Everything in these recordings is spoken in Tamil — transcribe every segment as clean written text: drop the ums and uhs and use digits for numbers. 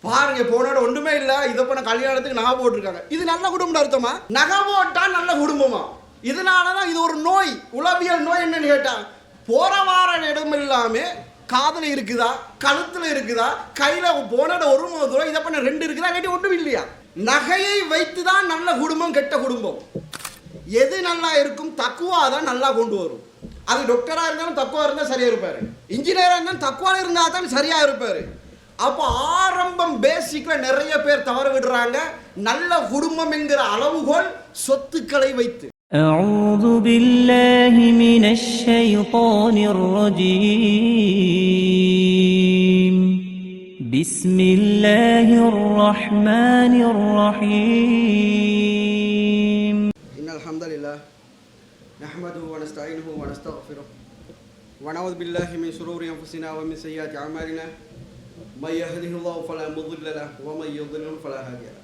பாருங்க, போனோட ஒன்றுமே இல்லை, இதை பண்ண கல்யாணத்துக்கு நகை போட்டிருக்காங்க. இது நல்ல குடும்பம் அர்த்தமா? நகை போட்டா நல்ல குடும்பமா? இதனாலதான் இது ஒரு நோய், உளவியல் நோய். என்னன்னு கேட்டா, போற வார இடம் இல்லாம காதல இருக்குதா, கழுத்துல இருக்குதா, கையில போனோட ஒரு தூரம் இதை பண்ண ரெண்டு இருக்குதா, கேட்டி ஒன்றும் இல்லையா? நகையை வைத்துதான் நல்ல குடும்பம் கெட்ட குடும்பம். எது நல்லா இருக்கும்? தக்குவா தான் நல்லா கொண்டு வரும். அது டாக்டரா இருந்தாலும் தக்குவா இருந்தா சரியா இருப்பாரு, இன்ஜினியரா இருந்தாலும் தக்குவா இருந்தா தான் சரியா இருப்பாரு. அப்போ ஆரம்பம் பேசிக்ல நிறைய பேர் தவற விடுறாங்க. நல்ல குடும்பம் என்கிற அளவுகோல் சொத்துக்களை வைத்து. أعوذ بالله من الشيطان الرجيم بسم الله الرحمن الرحيم إن الحمد لله نحمده ونستعينه ونستغفره ونعوذ بالله من شرور أنفسنا ومن سيئات أعمالنا من يهده الله فلا مضل له ومن يضلل فلا هادي له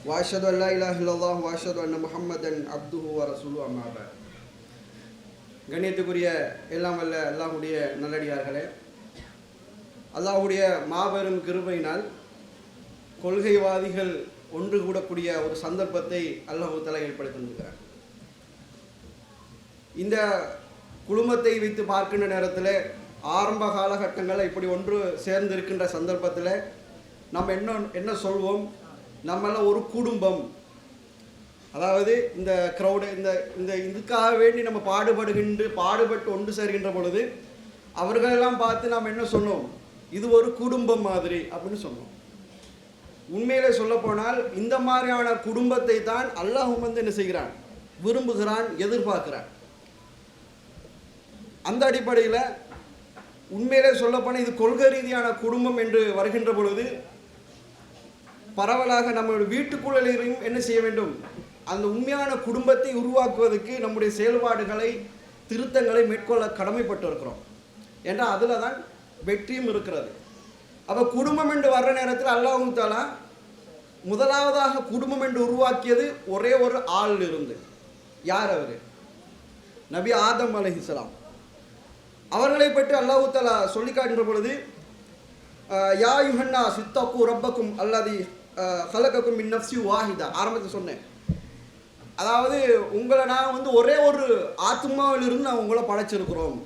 وأشهد أن لا إله إلا الله وأشهد أن محمدا عبده ورسوله أما بعد. கண்ணியத்துக்குரிய எல்லாம் வல்ல அல்லாஹ்வுடைய நல்லடியார்களே, அல்லாஹ்வுடைய மாபெரும் கிருபையினால் கொள்கைவாதிகள் ஒன்று கூடக்கூடிய ஒரு சந்தர்ப்பத்தை அல்லாஹ் தஆலா ஏற்படுத்தியிருக்கிறார். இந்த குழுமத்தை வைத்து பார்க்கின்ற நேரத்தில், ஆரம்ப காலகட்டங்களில் இப்படி ஒன்று சேர்ந்திருக்கின்ற சந்தர்ப்பத்தில் நம்ம என்ன சொல்வோம்? நம்மள ஒரு குடும்பம், அதாவது இந்த க்ரௌடு, இந்த இதுக்காக வேண்டி நம்ம பாடுபட்டு ஒன்று சேர்கின்ற பொழுது அவர்களெல்லாம் பார்த்து நாம் என்ன சொன்னோம்? இது ஒரு குடும்பம் மாதிரி அப்படின்னு சொன்னோம். உண்மையிலே சொல்ல போனால் இந்த மாதிரியான குடும்பத்தை தான் அல்லாஹ் என்ன செய்கிறான்? விரும்புகிறான், எதிர்பார்க்கிறான். அந்த அடிப்படையில் உண்மையிலே சொல்லப்போனால் இது கொள்கை ரீதியான குடும்பம் என்று வருகின்ற பொழுது பரவலாக நம்மளுடைய வீட்டுக்குள்ளையும் என்ன செய்ய வேண்டும்? அந்த உண்மையான குடும்பத்தை உருவாக்குவதற்கு நம்முடைய செயல்பாடுகளை, திருத்தங்களை மேற்கொள்ள கடமைப்பட்டு இருக்கிறோம். ஏன்னா அதில் தான் வெற்றியும் இருக்கிறது. அப்போ குடும்பம் என்று வர்ற நேரத்தில் அல்லாஹ் தஆலா முதலாவதாக குடும்பம் என்று உருவாக்கியது ஒரே ஒரு ஆள் இருந்து. யார் அவர்? நபி ஆதம் அலைஹிஸ்ஸலாம். அவர்களை பற்றி அல்லாஹ் தஆலா சொல்லி காட்டுகின்ற பொழுது, யா யுஹன்னா சித்தகு ரப்பக்கும் அல்லதி ஹலகக்கும் மின் நஃப்ஸி வாஹிதா, ஆரம்பத்தில் சொன்னேன். அதாவது உங்களை நான் ஒரே ஒரு ஆத்மாவிலிருந்து நான் உங்களை படைச்சிருக்கிறோம்.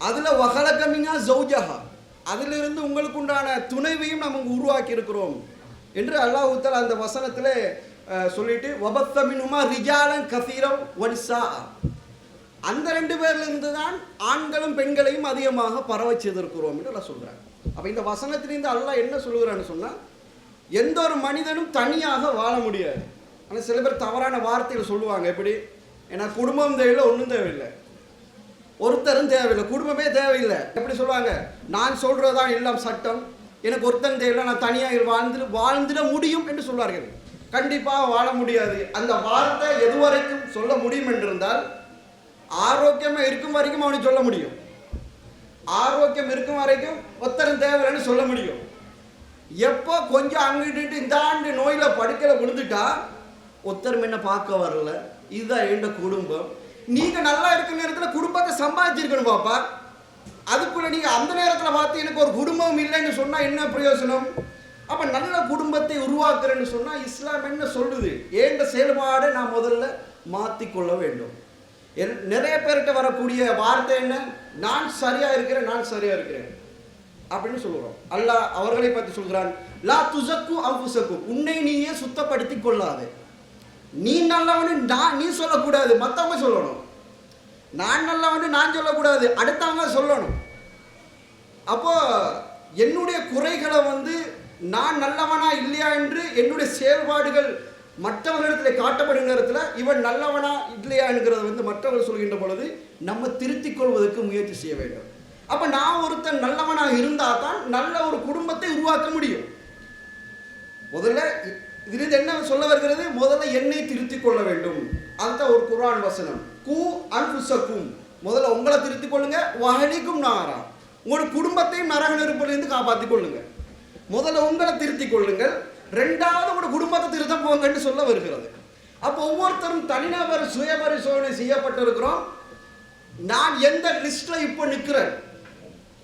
அதில் வஹலகமினா ஜௌஜஹா, அதிலிருந்து உங்களுக்கு உண்டான துணைவையும் நம்ம உருவாக்கி இருக்கிறோம் என்று அல்லாஹ் தஆலா அந்த வசனத்தில் சொல்லிட்டு, வபத்த மின்ஹுமா ரிஜாலன் கஸீரன் வனிஸா, அந்த ரெண்டு பேர்லேருந்து தான் ஆண்களும் பெண்களையும் அதிகமாக பரவ செய்திருக்கிறோம் என்று அல்லாஹ் சொல்கிறாங்க. அப்போ இந்த வசனத்திலிருந்து அல்லாஹ் என்ன சொல்லுகிறான்னு சொன்னால், எந்த ஒரு மனிதனும் தனியாக வாழ முடியாது. ஆனால் சில பேர் தவறான வார்த்தைகள் சொல்லுவாங்க. எப்படி? ஏன்னா குடும்பம் தேவையில்லை, ஒன்றும் தேவையில்லை, ஒருத்தரும் தேவையில்லை, குடும்பமே தேவையில்லை. எப்படி சொல்லுவாங்க? நான் சொல்றதுதான் எல்லாம் சட்டம், எனக்கு ஒருத்தன் தேவையில்லை, நான் தனியாக வாழ்ந்துட முடியும் என்று சொல்வார்கள். கண்டிப்பாக வாழ முடியாது. அந்த வார்த்தை எதுவரைக்கும் சொல்ல முடியும் என்றிருந்தால், ஆரோக்கியமாக இருக்கும் வரைக்கும் அவனுக்கு சொல்ல முடியும். ஆரோக்கியம் இருக்கும் வரைக்கும் ஒருத்தரும் தேவையில்லைன்னு சொல்ல முடியும். எப்போ கொஞ்சம் அங்கிட்டு இந்த ஆண்டு நோயில் படுக்கையில் விழுந்துட்டா ஒருத்தரும் என்ன பார்க்க வரல, இதுதான் எந்த குடும்பம். நீங்கள் நல்லா இருக்கிற நேரத்தில் குடும்பத்தை சம்பாதிச்சிருக்கணும் பாப்பா. அதுக்குள்ளே நீங்கள் அந்த நேரத்தில் பார்த்து எனக்கு ஒரு குடும்பம் இல்லைன்னு சொன்னால் என்ன பிரயோஜனம்? அப்போ நல்ல குடும்பத்தை உருவாக்குறேன்னு சொன்னால் இஸ்லாம் என்ன சொல்லுது? ஏண்ட செயல்பாடை நான் முதல்ல மாற்றிக்கொள்ள வேண்டும். நிறைய பேர்கிட்ட வரக்கூடிய வார்த்தை என்ன? நான் சரியாக இருக்கிறேன், நான் சரியாக இருக்கிறேன் அப்படின்னு சொல்லுறோம். அல்லாஹ் அவர்களை பற்றி சொல்கிறான், லா துஸக்கு அன்ஃபுஸக்கும், உன்னை நீயே சுத்தப்படுத்தி கொள்ளாதே. நீ நல்லவனு நீ சொல்லக்கூடாது, மற்றவங்க சொல்லணும். நான் நல்லவனு நான் சொல்லக்கூடாது, அடுத்தவங்க சொல்லணும். அப்போ என்னுடைய குறைகளை நான் நல்லவனா இல்லையா என்று என்னுடைய செயல்பாடுகள் மற்றவர்களிடத்தில் காட்டப்படும் நேரத்தில் இவன் நல்லவனா இல்லையா என்கிறது மற்றவர்கள் சொல்கின்ற பொழுது நம்ம திருத்திக் கொள்வதற்கு முயற்சி செய்ய வேண்டும். அப்போ நான் ஒருத்தன் நல்லவனாக இருந்தால் தான் நல்ல ஒரு குடும்பத்தை உருவாக்க முடியும். முதல்ல இதிலிருந்து என்ன சொல்ல வருகிறது? முதல்ல என்னை திருத்திக் கொள்ள வேண்டும். அதுதான் ஒரு குர்ஆன் வசனம். கூ அன்ஃபுஸக்கும், முதல்ல உங்களை திருத்திக் கொள்ளுங்க. வஹலிக்கும் நாரா, உங்களோட குடும்பத்தையும் நரக நெருப்பிலிருந்து காப்பாற்றிக் கொள்ளுங்க. முதல்ல உங்களை திருத்திக் கொள்ளுங்கள், ரெண்டாவது உங்களோட குடும்பத்தை திருத்த போங்கன்னு சொல்ல வருகிறது. அப்போ ஒவ்வொருத்தரும் தனிநபர் சுய பரிசோதனை செய்யப்பட்டிருக்கிறோம். நான் எந்த லிஸ்ட்ல இப்போ நிற்கிறேன்,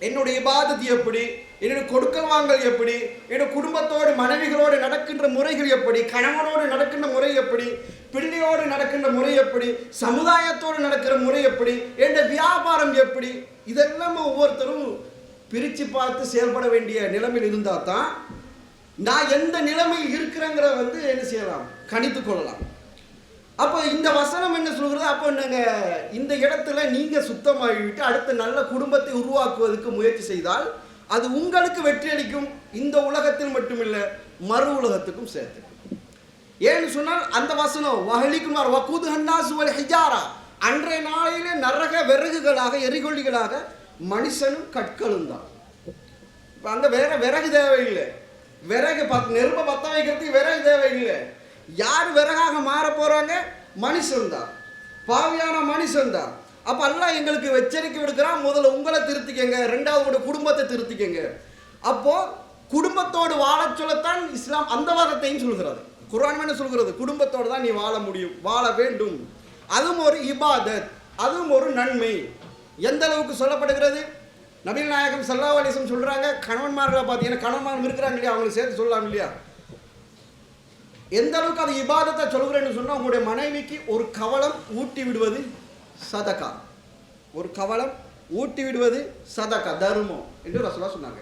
என்னுடைய இபாதத் எப்படி, என்னுடைய கொடுக்கல் வாங்கல் எப்படி, என்னுடைய குடும்பத்தோடு மனைவிகளோடு நடக்கின்ற முறைகள் எப்படி, கணவனோடு நடக்கின்ற முறை எப்படி, பிள்ளையோடு நடக்கின்ற முறை எப்படி, சமுதாயத்தோடு நடக்கிற முறை எப்படி, என்ற வியாபாரம் எப்படி, இதெல்லாம் ஒவ்வொருத்தரும் பிரித்து பார்த்து செயல்பட வேண்டிய நிலைமையில் இருந்தால் தான் நான் எந்த நிலைமையில் இருக்கிறேங்கிற வந்து என்ன செய்யலாம், கணித்து கொள்ளலாம். அப்போ இந்த வசனம் என்ன சொல்கிறது, அப்போ நாங்கள் இந்த இடத்துல நீங்கள் சுத்தமாகிவிட்டு அடுத்த நல்ல குடும்பத்தை உருவாக்குவதற்கு முயற்சி செய்தால் அது உங்களுக்கு வெற்றி அளிக்கும். இந்த உலகத்தில் மட்டுமில்லை, மறு உலகத்துக்கும் சேர்த்து. ஏன்னு சொன்னால் அந்த வசனம் வஹலிக்கும் வக்கூது ஹன்னாசு வல் ஹிஜாரா, அன்றைய நாளையிலே நரக விறகுகளாக எரிகொல்லிகளாக மனுஷனும் கற்களும் தான். இப்போ அங்கே வேற விறகு தேவையில்லை, விறகு நெருப்பை பற்ற வைக்கிறதுக்கு விறகு தேவையில்லை. யார் விறகாக மாற போறாங்க, மனுஷன் தான், பாவியான மனுஷன் தான். அப்போ அல்லாஹ் எங்களுக்கு எச்சரிக்கை விடுக்கிறான், முதல்ல உங்களை திருத்திக்கங்க, ரெண்டாவது உங்களுடைய குடும்பத்தை திருத்திக்கங்க. அப்போ குடும்பத்தோடு வாழ சொல்லத்தான் இஸ்லாம் அந்த வாதத்தையும் சொல்கிறது. குர்ஆன் என்ன சொல்கிறது, குடும்பத்தோடு தான் நீ வாழ முடியும், வாழ வேண்டும். அதுவும் ஒரு இபாதத், அதுவும் ஒரு நன்மை. எந்த அளவுக்கு சொல்லப்படுகிறது, நபிகள் நாயகம் ஸல்லல்லாஹு அலைஹி வஸல்லம் சொல்றாங்க, கணவன்மார்களை பார்த்தீங்கன்னா கணவன்மார்கள் இருக்கிறாங்க இல்லையா, அவங்களை சேர்த்து சொல்லலாம் இல்லையா, எந்த அளவுக்கு அது இபாதத்தை சொல்கிறேன்னு சொன்னால் உங்களுடைய மனைவிக்கு ஒரு கவலம் ஊட்டி விடுவது சதகா, ஒரு கவலம் ஊட்டி விடுவது சதகா, தர்மம் என்று ரசூலுல்லாஹ் சொன்னாங்க.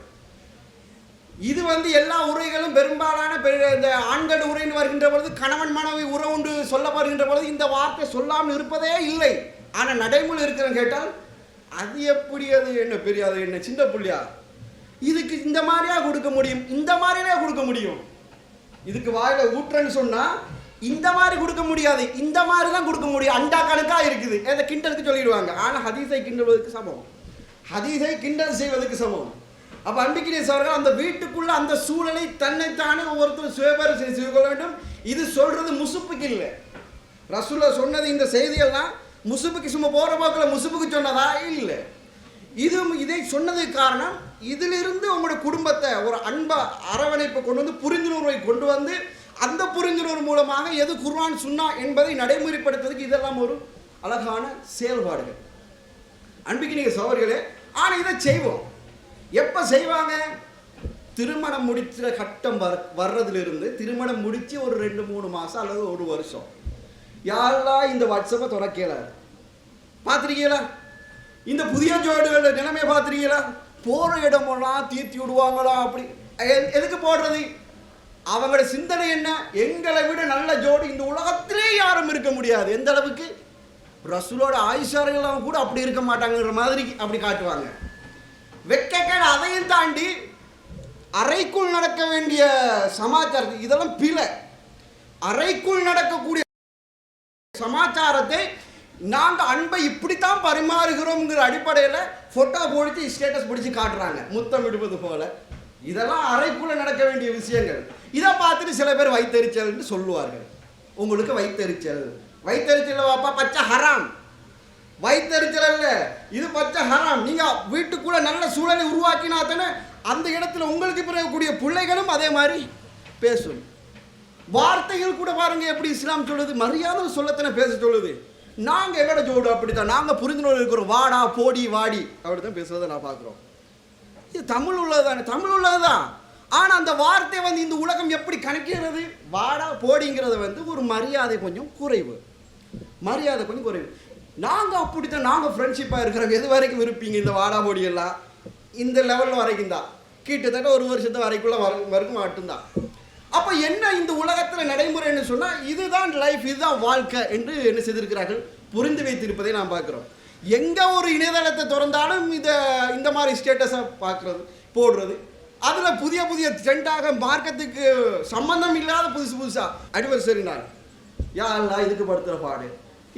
இது வந்து எல்லா உரைகளும் பெரும்பாலான இந்த ஆண்கள் உரைன்னு வருகின்ற பொழுது, கணவன் மனைவி உறவு ஒன்று சொல்லப்படுகின்ற பொழுது இந்த வார்த்தை சொல்லாமல் இருப்பதே இல்லை. ஆனால் நடைமுறை இருக்கிறன்னு கேட்டால் அது எப்படி, அது என்ன பெரிய, அது என்ன சின்ன புள்ளியா, இதுக்கு இந்த மாதிரியா கொடுக்க முடியும், இந்த மாதிரியா கொடுக்க முடியும், இதுக்கு வாயில ஊற்றுன்னு சொன்னா இந்த மாதிரி கொடுக்க முடியாது, இந்த மாதிரி தான் கொடுக்க முடியும், அண்டா கணக்கா இருக்குது, அதை கிண்டலுக்கு சொல்லிடுவாங்க. ஆனால் ஹதீஸை கிண்டலுவதற்கு சமம், ஹதீஸை கிண்டல் செய்வதற்கு சமம். அப்போ அன்பிக்கினே அவர்கள் அந்த வீட்டுக்குள்ள அந்த சூழலை தன்னைத்தானே ஒவ்வொருத்தரும் சுயபரம் செய்து கொள்ள வேண்டும். இது சொல்றது முசுப்புக்கு இல்லை, ரசூலுல்லாஹ் சொன்னது இந்த செய்தியெல்லாம் முசுப்புக்கு சும்மா போற போக்கில் முசுப்புக்கு சொன்னதா இல்லை. இது இதை சொன்னதுக்கு காரணம், இதிலிருந்து உங்களுடைய குடும்பத்தை ஒரு அன்பை அரவணைப்பை கொண்டு வந்து புரிந்துணர்வை கொண்டு வந்து அந்த புரிந்துணர்வு மூலமாக எது குர்ஆன் சுன்னா என்பதை நடைமுறைப்படுத்துவதற்கு இதெல்லாம் ஒரு அழகான செயல்பாடுகள். அன்பிக்கினிய சகோதரர்களே, ஆனால் இதை செய்வோம் எப்போ செய்வாங்க, திருமணம் முடிக்கிற கட்டம் வர்றதுலேருந்து திருமணம் முடித்து ஒரு 2-3 மாதம் அல்லது ஒரு வருஷம் யாரெல்லாம் இந்த வாட்ஸ்அப்பை தொடக்கல பார்த்துருக்கீங்களா, இந்த புதிய ஜோடிகளோட நிலைமையை பார்த்துருக்கீங்களா, போகிற இடமெல்லாம் தீர்த்தி விடுவாங்களா, அப்படி எதுக்கு போடுறது, அவங்களோட சிந்தனை என்ன, எங்களை விட நல்ல ஜோடி இந்த உலகத்திலே யாரும் இருக்க முடியாது. எந்த அளவுக்கு ரசூலோட ஆயிஷாரெல்லாம் கூட அப்படி இருக்க மாட்டாங்கிற மாதிரி அப்படி காட்டுவாங்க. வெக்கக்கேடு அதையும் தாண்டி அறைக்குள் நடக்க வேண்டிய சமாச்சாரம், இதெல்லாம் பிழை. அறைக்குள் நடக்கக்கூடிய சமாச்சாரத்தை நாங்கள் அன்பை இப்படித்தான் பரிமாறுகிறோம்ங்கிற அடிப்படையில் ஃபோட்டோ போடிச்சு ஸ்டேட்டஸ் பிடிச்சி காட்டுறாங்க, முத்தம் விடுவது போல. இதெல்லாம் அறைக்குள்ளே நடக்க வேண்டிய விஷயங்கள். இதை பார்த்துட்டு சில பேர் வைத்தறிச்சல்னு சொல்லுவார்கள். உங்களுக்கு வைத்தறிச்சல், வைத்தறிச்சல் வாப்பா பச்சை ஹராம், வைத்தறிச்சல் அல்ல, இது பச்சை ஹராம். நீங்கள் வீட்டுக்குள்ளே நல்ல சூழலை உருவாக்கினா தானே அந்த இடத்துல உங்களுக்கு பிறகக்கூடிய பிள்ளைகளும் அதே மாதிரி பேசும். வார்த்தைகள் கூட பாருங்க எப்படி இஸ்லாம் சொல்லுது, மரியாதை சொல்லத்தானே பேச சொல்லுது. நாங்கள் எங்கட ஜோடு அப்படித்தான், நாங்கள் புரிந்துணர்வு இருக்கிறோம், வாடா போடி வாடி அப்படித்தான் பேசுறதை நான் பார்க்குறோம். இது தமிழ் உள்ளது தானே, தமிழ் உள்ளது தான். ஆனால் அந்த வார்த்தை வந்து இந்த உலகம் எப்படி கணக்கிறது, வாடா போடிங்கிறத வந்து ஒரு மரியாதை கொஞ்சம் குறைவு, மரியாதை கொஞ்சம் குறைவு. நாங்கள் அப்படித்தான், நாங்கள் ஃப்ரெண்ட்ஷிப்பாக இருக்கிறோம். எது வரைக்கும் இருப்பீங்க இந்த வாடா போடியெல்லாம், இந்த லெவலில் வரைக்கும் தான், கிட்டத்தட்ட ஒரு வருஷத்து வரைக்குள்ள வரைக்கும் மட்டும்தான். அப்போ என்ன இந்த உலகத்தில் நடைமுறைன்னு சொன்னால் இதுதான் லைஃப், இதுதான் வாழ்க்கை என்று என்ன செய்திருக்கிறார்கள், புரிந்து வைத்திருப்பதை நாம் பார்க்குறோம். எங்கே ஒரு இணையதளத்தை திறந்தாலும் இந்த மாதிரி ஸ்டேட்டஸை பார்க்குறது போடுறது, அதில் புதிய புதிய ட்ரெண்டாக மார்க்கத்துக்கு சம்பந்தம் இல்லாத புதுசாக அனிவர்சரி நாள் யாரெல்லாம் இதுக்கு படுத்துகிற பாடு,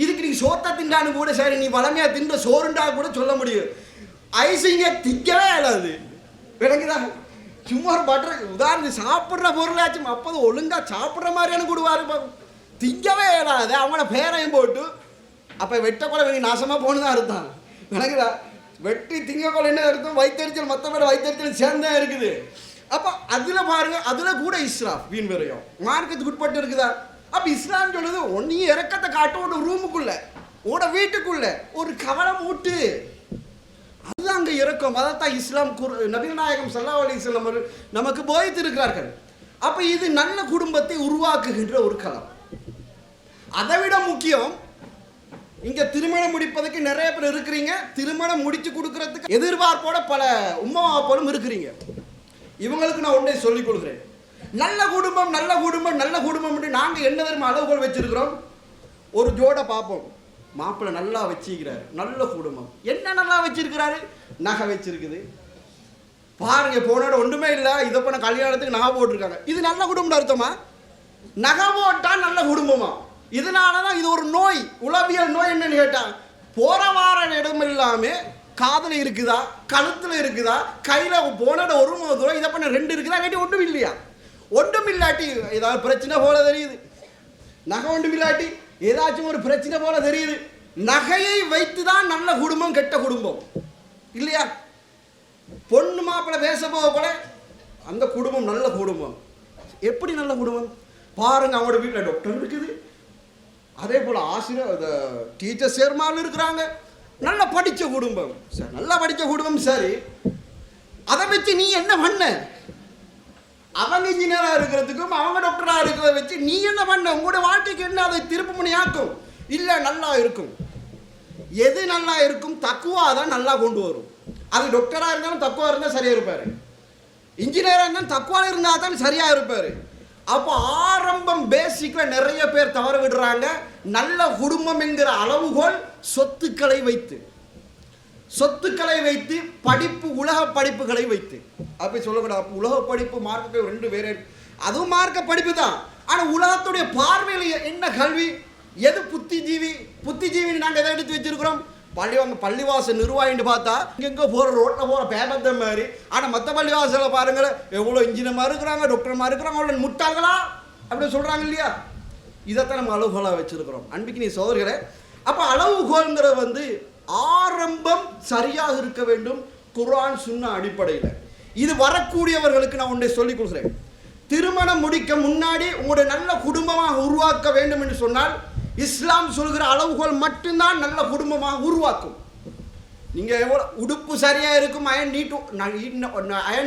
இதுக்கு நீ சோத்தை திண்டான்னு கூட சரி, நீ வளமையாக தின்ற சோறுண்டா கூட சொல்ல முடியும், ஐசிங்க திக்கவே இல்லாது விளங்குதா. சும்மா ஒரு பட்டர் உதாரணம் சாப்பிட்ற பொருளாச்சும் அப்போது ஒழுங்காக சாப்பிட்ற மாதிரியான கொடுவாரு, திங்கவே இல்லாது அவங்கள பேரையும் போட்டு. அப்போ வெட்டக்கொலை வேணி நாசமாக போகணுதான் அர்த்தம், விளங்குதா. வெட்டி திங்கக்கொலை என்ன அர்த்தம், வைத்தறிச்சல், மற்ற பேர் வைத்தறிச்சல் சேர்ந்தான் இருக்குது. அப்போ அதில் பாருங்க, அதில் கூட இஸ்லாம் வீண் வரையும் மார்க்கத்துக்கு உட்பட்டு இருக்குதா. அப்போ இஸ்லாம் சொல்லுது, ஒன்னி இறக்கத்தை காட்டும் ஒரு ரூமுக்குள்ள, உட வீட்டுக்குள்ள ஒரு கவலம் ஊட்டு, அதுதான் அங்கே இருக்கும். அதைத்தான் இஸ்லாம் நபிகள் நாயகம் ஸல்லல்லாஹு அலைஹி வஸல்லம் அவர்கள் நமக்கு போதித்திருக்கிறார்கள். அப்போ இது நல்ல குடும்பத்தை உருவாக்குகின்ற ஒரு களம். அதை விட முக்கியம், இங்கே திருமணம் முடிப்பதற்கு நிறைய பேர் இருக்கிறீங்க, திருமணம் முடிச்சு கொடுக்கறதுக்கு எதிர்பார்ப்போட பல உம்மா அப்பாவும் இருக்கிறீங்க. இவங்களுக்கு நான் ஒன்றே சொல்லிக் கொடுக்குறேன், நல்ல குடும்பம் நல்ல குடும்பம் நல்ல குடும்பம். நாங்கள் என்ன தெரியுமா அளவுகோல் வச்சிருக்கிறோம்? ஒரு ஜோடை பார்ப்போம், மாப்பிள்ளை நல்லா வச்சிருக்கிறாரு, நல்ல குடும்பம். என்ன நல்லா வச்சிருக்கிறாரு? நகை வச்சிருக்குது பாருங்க, போனோட ஒன்றுமே இல்லை, இதை பண்ண கல்யாணத்துக்கு நகை போட்டிருக்காங்க. இது நல்ல குடும்பம் அர்த்தமா? நகை போட்டா நல்ல குடும்பமா? இதனால தான் இது ஒரு நோய், உளவியல் நோய். என்னன்னு கேட்டால், போற வார இடம் இல்லாமல் காதில் இருக்குதா, கழுத்தில் இருக்குதா, கையில் போனோட ஒரு மோதிரம், இதை பண்ண ரெண்டு இருக்குதா, இல்லாட்டி ஒன்றும் இல்லையா? ஒன்றும் இல்லாட்டி ஏதாவது பிரச்சனை போல தெரியுது. நகை ஒன்றும் இல்லாட்டி ஏதாச்சும் ஒரு பிரச்சனை போல தெரியுது. நகையை வைத்து தான் நல்ல குடும்பம் கெட்ட குடும்பம் இல்லையா? பொண்ணு மாப்பிள்ளை பேச போக போல அந்த குடும்பம் நல்ல குடும்பம். எப்படி நல்ல குடும்பம் பாருங்க, அவங்களோட வீட்டில் டாக்டர் இருக்குது, அதே போல் ஆசிரியர் டீச்சர் சேர்மால் இருக்கிறாங்க, நல்லா படித்த குடும்பம். சரி, நல்லா படித்த குடும்பம். சரி, அதை வச்சு நீ என்ன பண்ண? அவங்க இன்ஜினியராக இருக்கிறதுக்கும் அவங்க டாக்டராக இருக்கிறத வச்சு நீ என்ன பண்ண? உங்களோட வாழ்க்கைக்கு என்ன அதை திருப்பு மணியாக்கும்? இல்லை, நல்லா இருக்கும். எது நல்லா இருக்கும்? தக்குவா தான் நல்லா கொண்டு வரும். அது டாக்டராக இருந்தாலும் தக்குவா இருந்தால் சரியாக இருப்பார், இன்ஜினியராக இருந்தாலும் தக்குவா இருந்தால் தான் சரியாக இருப்பார். அப்போ ஆரம்பம் பேசிக்கில் நிறைய பேர் தவற விடுறாங்க. நல்ல குடும்பம் என்கிற அளவுகோல் சொத்துக்களை வைத்து படிப்பு, உலக படிப்புகளை வைத்து. அப்படி சொல்லக்கூடாது. உலக படிப்பு மார்க்க ரெண்டு பேரே, அதுவும் மார்க்க படிப்பு தான். ஆனால் உலகத்துடைய பார்வையில் என்ன கல்வி, எது புத்திஜீவின்னு நாங்கள் எதை எடுத்து வச்சிருக்கிறோம்? பள்ளிவாசல் நிர்வாகின்னு பார்த்தா இங்கெங்கே போகிற ரோட்டில் போகிற பேபத்த மாதிரி. ஆனால் மற்ற பள்ளிவாசலை பாருங்கள், எவ்வளோ இன்ஜினியர்மாக இருக்கிறாங்க, டாக்டர்மாக இருக்கிறாங்க, அவ்வளோ முட்டாங்களா அப்படின்னு சொல்கிறாங்க இல்லையா? இதைத்தான் நம்ம அளவுகோலாக வச்சுருக்கிறோம். அன்பிக்கு நீ சோதர்களே, அப்போ அளவுகோல்ங்கிறது ஆரம்பம் சரியாக இருக்க வேண்டும், குர்ஆன் சுன்னா அடிப்படையில். இது வரக்கூடியவர்களுக்கு நான் ஒன்றை சொல்லிக் கொடுக்குறேன். திருமணம் முடிக்க முன்னாடி உங்களுடைய நல்ல குடும்பமாக உருவாக்க வேண்டும் என்று சொன்னால் இஸ்லாம் சொல்கிற அளவுகோல் மட்டும்தான் நல்ல குடும்பமாக உருவாக்கும். நீங்கள் எவ்வளோ உடுப்பு சரியாக இருக்கும், அயன்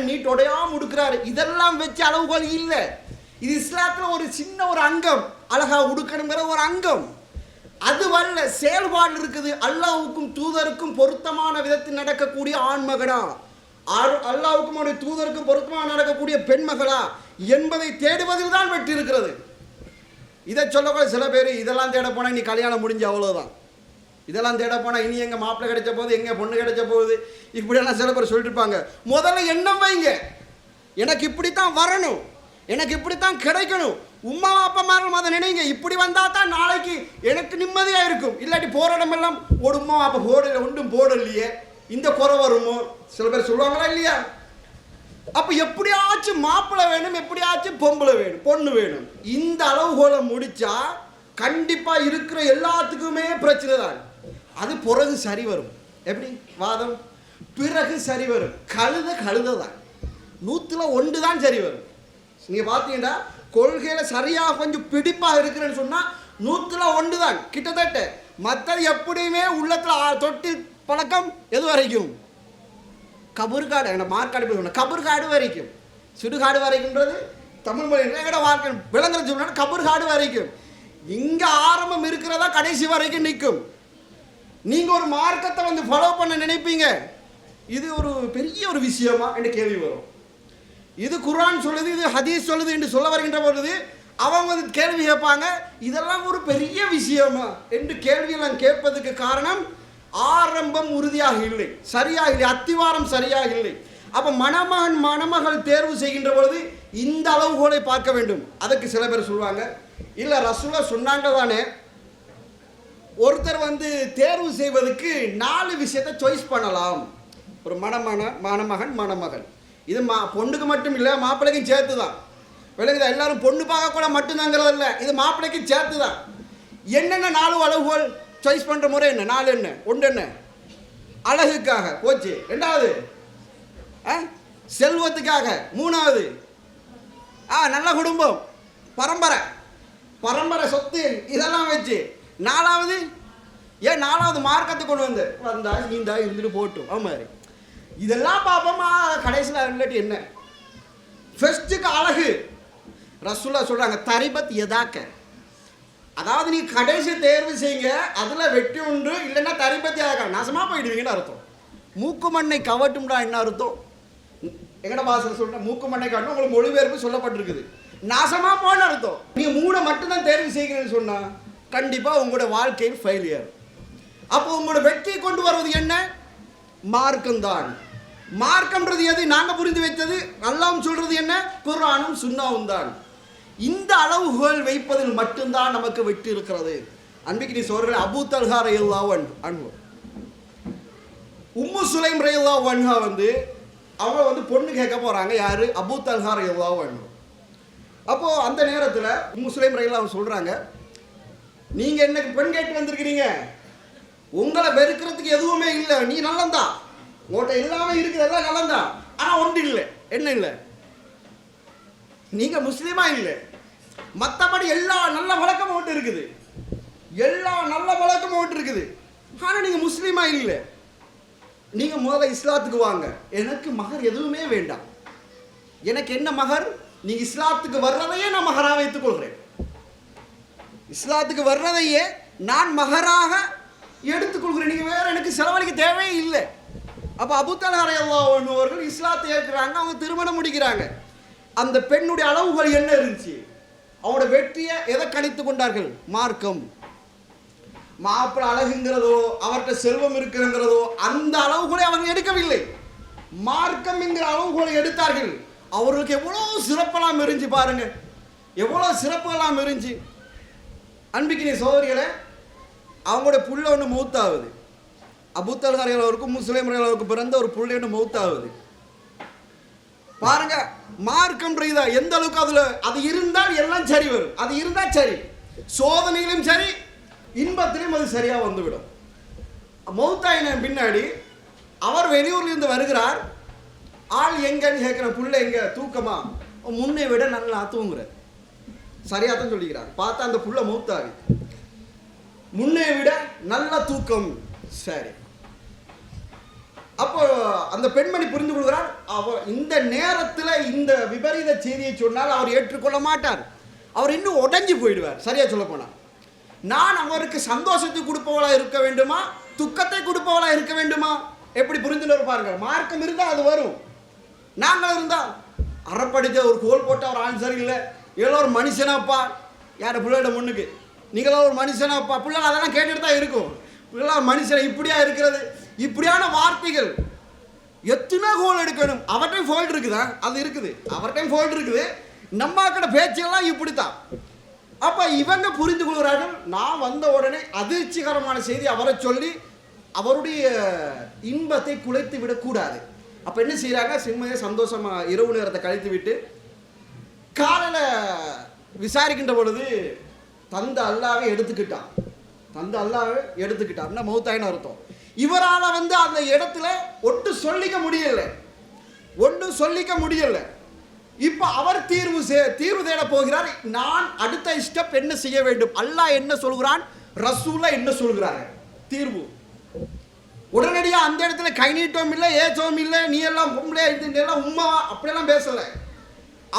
நீட் உடையாமல் உடுக்கிறாரு, இதெல்லாம் வச்சு அளவுகோல் இல்லை. இது இஸ்லாத்தில் ஒரு சின்ன ஒரு அங்கம், அழகாக உடுக்கணுங்கிற ஒரு அங்கம். அது வல்ல செயல்பாடு இருக்குது. அல்லாஹ்வுக்கும் தூதருக்கும் பொருத்தமான விதத்தில் நடக்கக்கூடிய ஆண்மகனா, அல்லாஹ்வுக்கும் அவருடைய தூதருக்கும் பொருத்தமாக நடக்கக்கூடிய பெண்மகளா என்பதை தேடுவதில் தான் வெற்றி இருக்கிறது. இதை சொல்லக்கூட சில பேர், இதெல்லாம் தேட போனால் நீ கல்யாணம் முடிஞ்சு அவ்வளோதான், இதெல்லாம் தேட போனால் இனி எங்கே மாப்பிள்ளை கிடைச்ச போகுது, எங்கே பொண்ணு கிடைச்ச போகுது, இப்படியெல்லாம் சில பேர் சொல்லிட்டு இருப்பாங்க. முதல்ல எண்ணம் வைங்க, எனக்கு இப்படித்தான் வரணும், எனக்கு இப்படித்தான் கிடைக்கணும். உம்மா அப்பமாரும் அதை நினைங்க, இப்படி வந்தால் தான் நாளைக்கு எனக்கு நிம்மதியாக இருக்கும். இல்லாட்டி போகிற இடமெல்லாம் ஒரு உம்மா அப்போ போடல, ஒன்றும் போடலையே, இந்த குறை வருமோ சில பேர் சொல்லுவாங்களா இல்லையா? அப்போ எப்படியாச்சும் மாப்பிள்ளை வேணும், எப்படியாச்சும் பொம்பளை வேணும், பொண்ணு வேணும். இந்த அளவுகோலை முடிச்சா கண்டிப்பாக இருக்கிற எல்லாத்துக்குமே பிரச்சனை தான். அது பிறகு சரி வரும். எப்படி வாதம்? பிறகு சரி வரும். கழுத தான் 100% தான் சரி வரும். நீங்கள் பார்த்தீங்கன்னா கொள்கையில் சரியாக கொஞ்சம் பிடிப்பாக இருக்கிறேன்னு சொன்னால் 100% தான் கிட்டத்தட்ட. மற்றது எப்படியுமே உள்ளத்தில் தொட்டி பழக்கம் எது வரைக்கும்? கபூர்காடு, எங்கள் மார்க்காடு போய் சொன்னால் கபூர்காடு வரைக்கும், சுடுகாடு வரைக்கும்ன்றது தமிழ் மொழி வாழ்க்கை விளங்குற சொன்னால் கபூர்காடு வரைக்கும். இங்கே ஆரம்பம் இருக்கிறதா கடைசி வரைக்கும் நிற்கும். நீங்கள் ஒரு மார்க்கத்தை ஃபாலோ பண்ண நினைப்பீங்க, இது ஒரு பெரிய ஒரு விஷயமா என்று கேள்வி வரும். இது குர்ஆன் சொல்லுது, இது ஹதீஸ் சொல்லுது என்று சொல்ல வருகின்ற பொழுது அவங்க கேள்வி கேட்பாங்க, இதெல்லாம் ஒரு பெரிய விஷயமா என்று கேள்வியெல்லாம் கேட்பதுக்கு காரணம் ஆரம்பம் உறுதியாக இல்லை, சரியாக இல்லை, அத்திவாரம் சரியாக இல்லை. அப்போ மணமகள் தேர்வு செய்கின்ற பொழுது இந்த அளவுகோலை பார்க்க வேண்டும். அதுக்கு சில பேர் சொல்லுவாங்க, இல்லை ரசூலா சொன்னாங்க தானே, ஒருத்தர் தேர்வு செய்வதற்கு 4 விஷயத்தை சாய்ஸ் பண்ணலாம். ஒரு மணமகன் இது பொண்ணுக்கு மட்டும் இல்லை, மாப்பிள்ளைக்கும் சேர்த்து தான். விளங்குதா? எல்லாரும் பொண்ணு பார்க்க கூட மட்டும்தாங்கிறது இல்லை, இது மாப்பிள்ளைக்கும் சேர்த்து தான். என்னென்ன 4 அளவுகோல் சாய்ஸ் பண்ணுற முறை என்ன? 4 என்ன? 1 என்ன? அழகுக்காக போச்சு, 2வது செல்வத்துக்காக, 3வது நல்ல குடும்பம், பரம்பரை சொத்து இதெல்லாம் வச்சு, 4வது ஏன் 4வது மார்க்கத்தை கொண்டு வந்தா நீந்தா இருந்துட்டு போட்டும். அது மாதிரி இதெல்லாம் பார்ப்போமா கடைசியில் இல்லாட்டி என்ன ஃபர்ஸ்ட்டுக்கு அழகு ரசூலுல்லாஹ் சொல்கிறாங்க தரிபத் எதாக்க, அதாவது நீ கடைசி தேர்வு செய்யுங்க, அதில் வெற்றி உண்டு, இல்லைன்னா தரிபத்தி ஆக நாசமாக போயிடுவீங்கன்னு அர்த்தம். மூக்கு மண்ணை கவட்டும்டா என்ன அர்த்தம்? எங்கட பாசல் சொல்கிறேன், மூக்கு மண்ணை காட்டும் உங்களுக்கு மொழிபெயர்ப்பு சொல்லப்பட்டிருக்குது, நாசமாக போன அர்த்தம். நீங்கள் 3 மட்டும்தான் தேர்வு செய்கிறேன்னு சொன்னால் கண்டிப்பாக உங்களோட வாழ்க்கையில் ஃபெயிலியர். அப்போ உங்களோட வெற்றியை கொண்டு வருவது என்ன? மார்க்கம்தான். மார்க்கம்ன்றது எது? நாங்கள் புரிந்து வைத்தது அல்லாஹ் சொல்கிறது என்ன? குர்ஆனும் சுன்னாவும் தான். இந்த அளவுகள் வைப்பதில் மட்டும்தான் நமக்கு வெற்றி இருக்கிறது. அன்பிக்கினி சோழர்கள் அபூ தல்ஹா ரலியல்லாஹு அன்ஹு, உம்மு சுலைம் ரலியல்லாஹு அன்ஹா அவங்க பொண்ணு கேட்க போகிறாங்க. யார்? அபூ தல்ஹா ரலியல்லாஹு அன்ஹு. அப்போது அந்த நேரத்தில் உம்மு சுலைம் ரலியல்லாஹு சொல்கிறாங்க, நீங்கள் என்ன பெண் கேட்டு வந்திருக்கிறீங்க, உங்களை வெறுக்கிறதுக்கு எதுவுமே இல்லை, நீ நல்லந்தான், உங்கள்கிட்ட எல்லாமே இருக்கிறதெல்லாம் நல்லந்தான், ஆனால் ஒன்று இல்லை. என்ன இல்லை? நீங்கள் முஸ்லீமா இல்லை. மற்றபடி எல்லா நல்ல வழக்கமும் ஒன்று இருக்குது, எல்லா நல்ல வழக்கமும் ஒன்று இருக்குது, ஆனால் நீங்கள் முஸ்லீமா இல்லை. நீங்கள் முதல்ல இஸ்லாத்துக்கு வாங்க, எனக்கு மகர் எதுவுமே வேண்டாம். எனக்கு என்ன மகர்? நீங்கள் இஸ்லாத்துக்கு வர்றதையே நான் மகராக வைத்துக் கொள்கிறேன். இஸ்லாத்துக்கு வர்றதையே நான் மகராக எடுத்துக்கொள்கிறேன், நீங்கள் வேறு எனக்கு செலவழிக்க தேவையே இல்லை. அப்போ அபூ தல்ஹா ரலியல்லாஹு அன்ஹு அவர்கள் இஸ்லாத்தை ஏற்கிறாங்க, அவங்க திருமணம் முடிக்கிறாங்க. அந்த பெண்ணுடைய அளவுகள் என்ன இருந்துச்சு? அவங்களோட வெற்றியை எதை கணித்து கொண்டார்கள்? மார்க்கம். மாப்பிள்ளை அழகுங்கிறதோ அவர்கிட்ட செல்வம் இருக்கிறங்கிறதோ அந்த அளவுகளை அவங்க எடுக்கவில்லை, மார்க்கம் என்கிற அளவுகளை எடுத்தார்கள். அவர்களுக்கு எவ்வளோ சிறப்பெல்லாம் இருந்துச்சு பாருங்க, எவ்வளோ சிறப்புகளாம் இருந்துச்சு. அன்பிக்கினி சோதரிகளை அவங்களோட புள்ள ஒன்று மௌத்தாகுது. அபூ தல்ஹா ரலியல்லாஹு முஸ்லிம் ரலியல்லாஹு பிறந்த ஒரு புள்ள ஒன்று மௌத்தாகுது. பாருங்க மார்க்கம் எந்த அளவுக்கு அதுல அது இருந்தால் எல்லாம் சரி வரும். அது இருந்தால் சரி, சோதனையிலும் சரி, இன்பத்திலும் அது சரியா வந்துவிடும். மௌத்தாயின பின்னாடி அவர் வெளியூர்ல இருந்து வருகிறார். ஆள் எங்கன்னு கேட்கிற, புள்ள எங்க? தூக்கமா? முன்னை விட நல்லா தூங்குற. சரியா தான் சொல்லிக்கிறார். பார்த்தா அந்த புள்ள மௌத்தாகி முன்னை விட நல்ல தூக்கம். சரி, அப்போ அந்த பெண்மணி புரிந்து கொள்கிறார், அவர் இந்த நேரத்தில் இந்த விபரீத செய்தியை சொன்னால் அவர் ஏற்றுக்கொள்ள மாட்டார், அவர் இன்னும் உடஞ்சி போயிடுவார். சரியா சொல்ல போனார், நான் அவருக்கு சந்தோஷத்தை கொடுப்பவளா இருக்க வேண்டுமா, துக்கத்தை கொடுப்பவளா இருக்க வேண்டுமா? எப்படி புரிந்துன்னு பாருங்க. மார்க்கம் இருந்தால் அது வரும். நாங்கள் இருந்தால் அறப்படித்த ஒரு கோல் போட்ட ஒரு ஆன்சர் இல்லை, ஏதோ ஒரு மனுஷனாப்பா, யார் பிள்ளையோட முன்னுக்கு நீங்களோ ஒரு மனுஷனாப்பா, பிள்ளைகள் அதெல்லாம் கேட்டுட்டு தான் இருக்கும். பிள்ளை மனுஷன் இப்படியா இருக்கிறது, இப்படியான வார்த்தைகள். எத்தனை கோல் எடுக்கணும், அவர்டையும் ஃபோல்டு இருக்குதா? அது இருக்குது, அவர்டையும் ஃபோல்டு இருக்குது. நம்ம கடை பேச்செல்லாம் இப்படித்தான். அப்போ இவங்க புரிந்து கொள்கிறார்கள், நான் வந்த உடனே அதிர்ச்சிகரமான செய்தி அவரை சொல்லி அவருடைய இன்பத்தை குலைத்து விடக்கூடாது. அப்போ என்ன செய்கிறாங்க, சிம்மையை சந்தோஷமாக இரவு நேரத்தை கழித்து விட்டு காலையில் விசாரிக்கின்ற பொழுது தந்த அல்லாவே எடுத்துக்கிட்டான். தந்த அல்லாவே எடுத்துக்கிட்டான்னா மௌத்தாயின்னு அர்த்தம். இவரால் அந்த இடத்துல ஒட்டு சொல்லிக்க முடியலை, ஒன்றும் சொல்லிக்க முடியலை. இப்போ அவர் தீர்வு தேட போகிறார். நான் அடுத்த ஸ்டெப் என்ன செய்ய வேண்டும், அல்லாஹ் என்ன சொல்கிறான், ரசூலா என்ன சொல்கிறாங்க, தீர்வு. உடனடியாக அந்த இடத்துல கை நீட்டவும் இல்லை, ஏச்சவும் இல்லை, நீ எல்லாம் பொம்பளை எல்லாம் உம்மா அப்படியெல்லாம் பேசலை.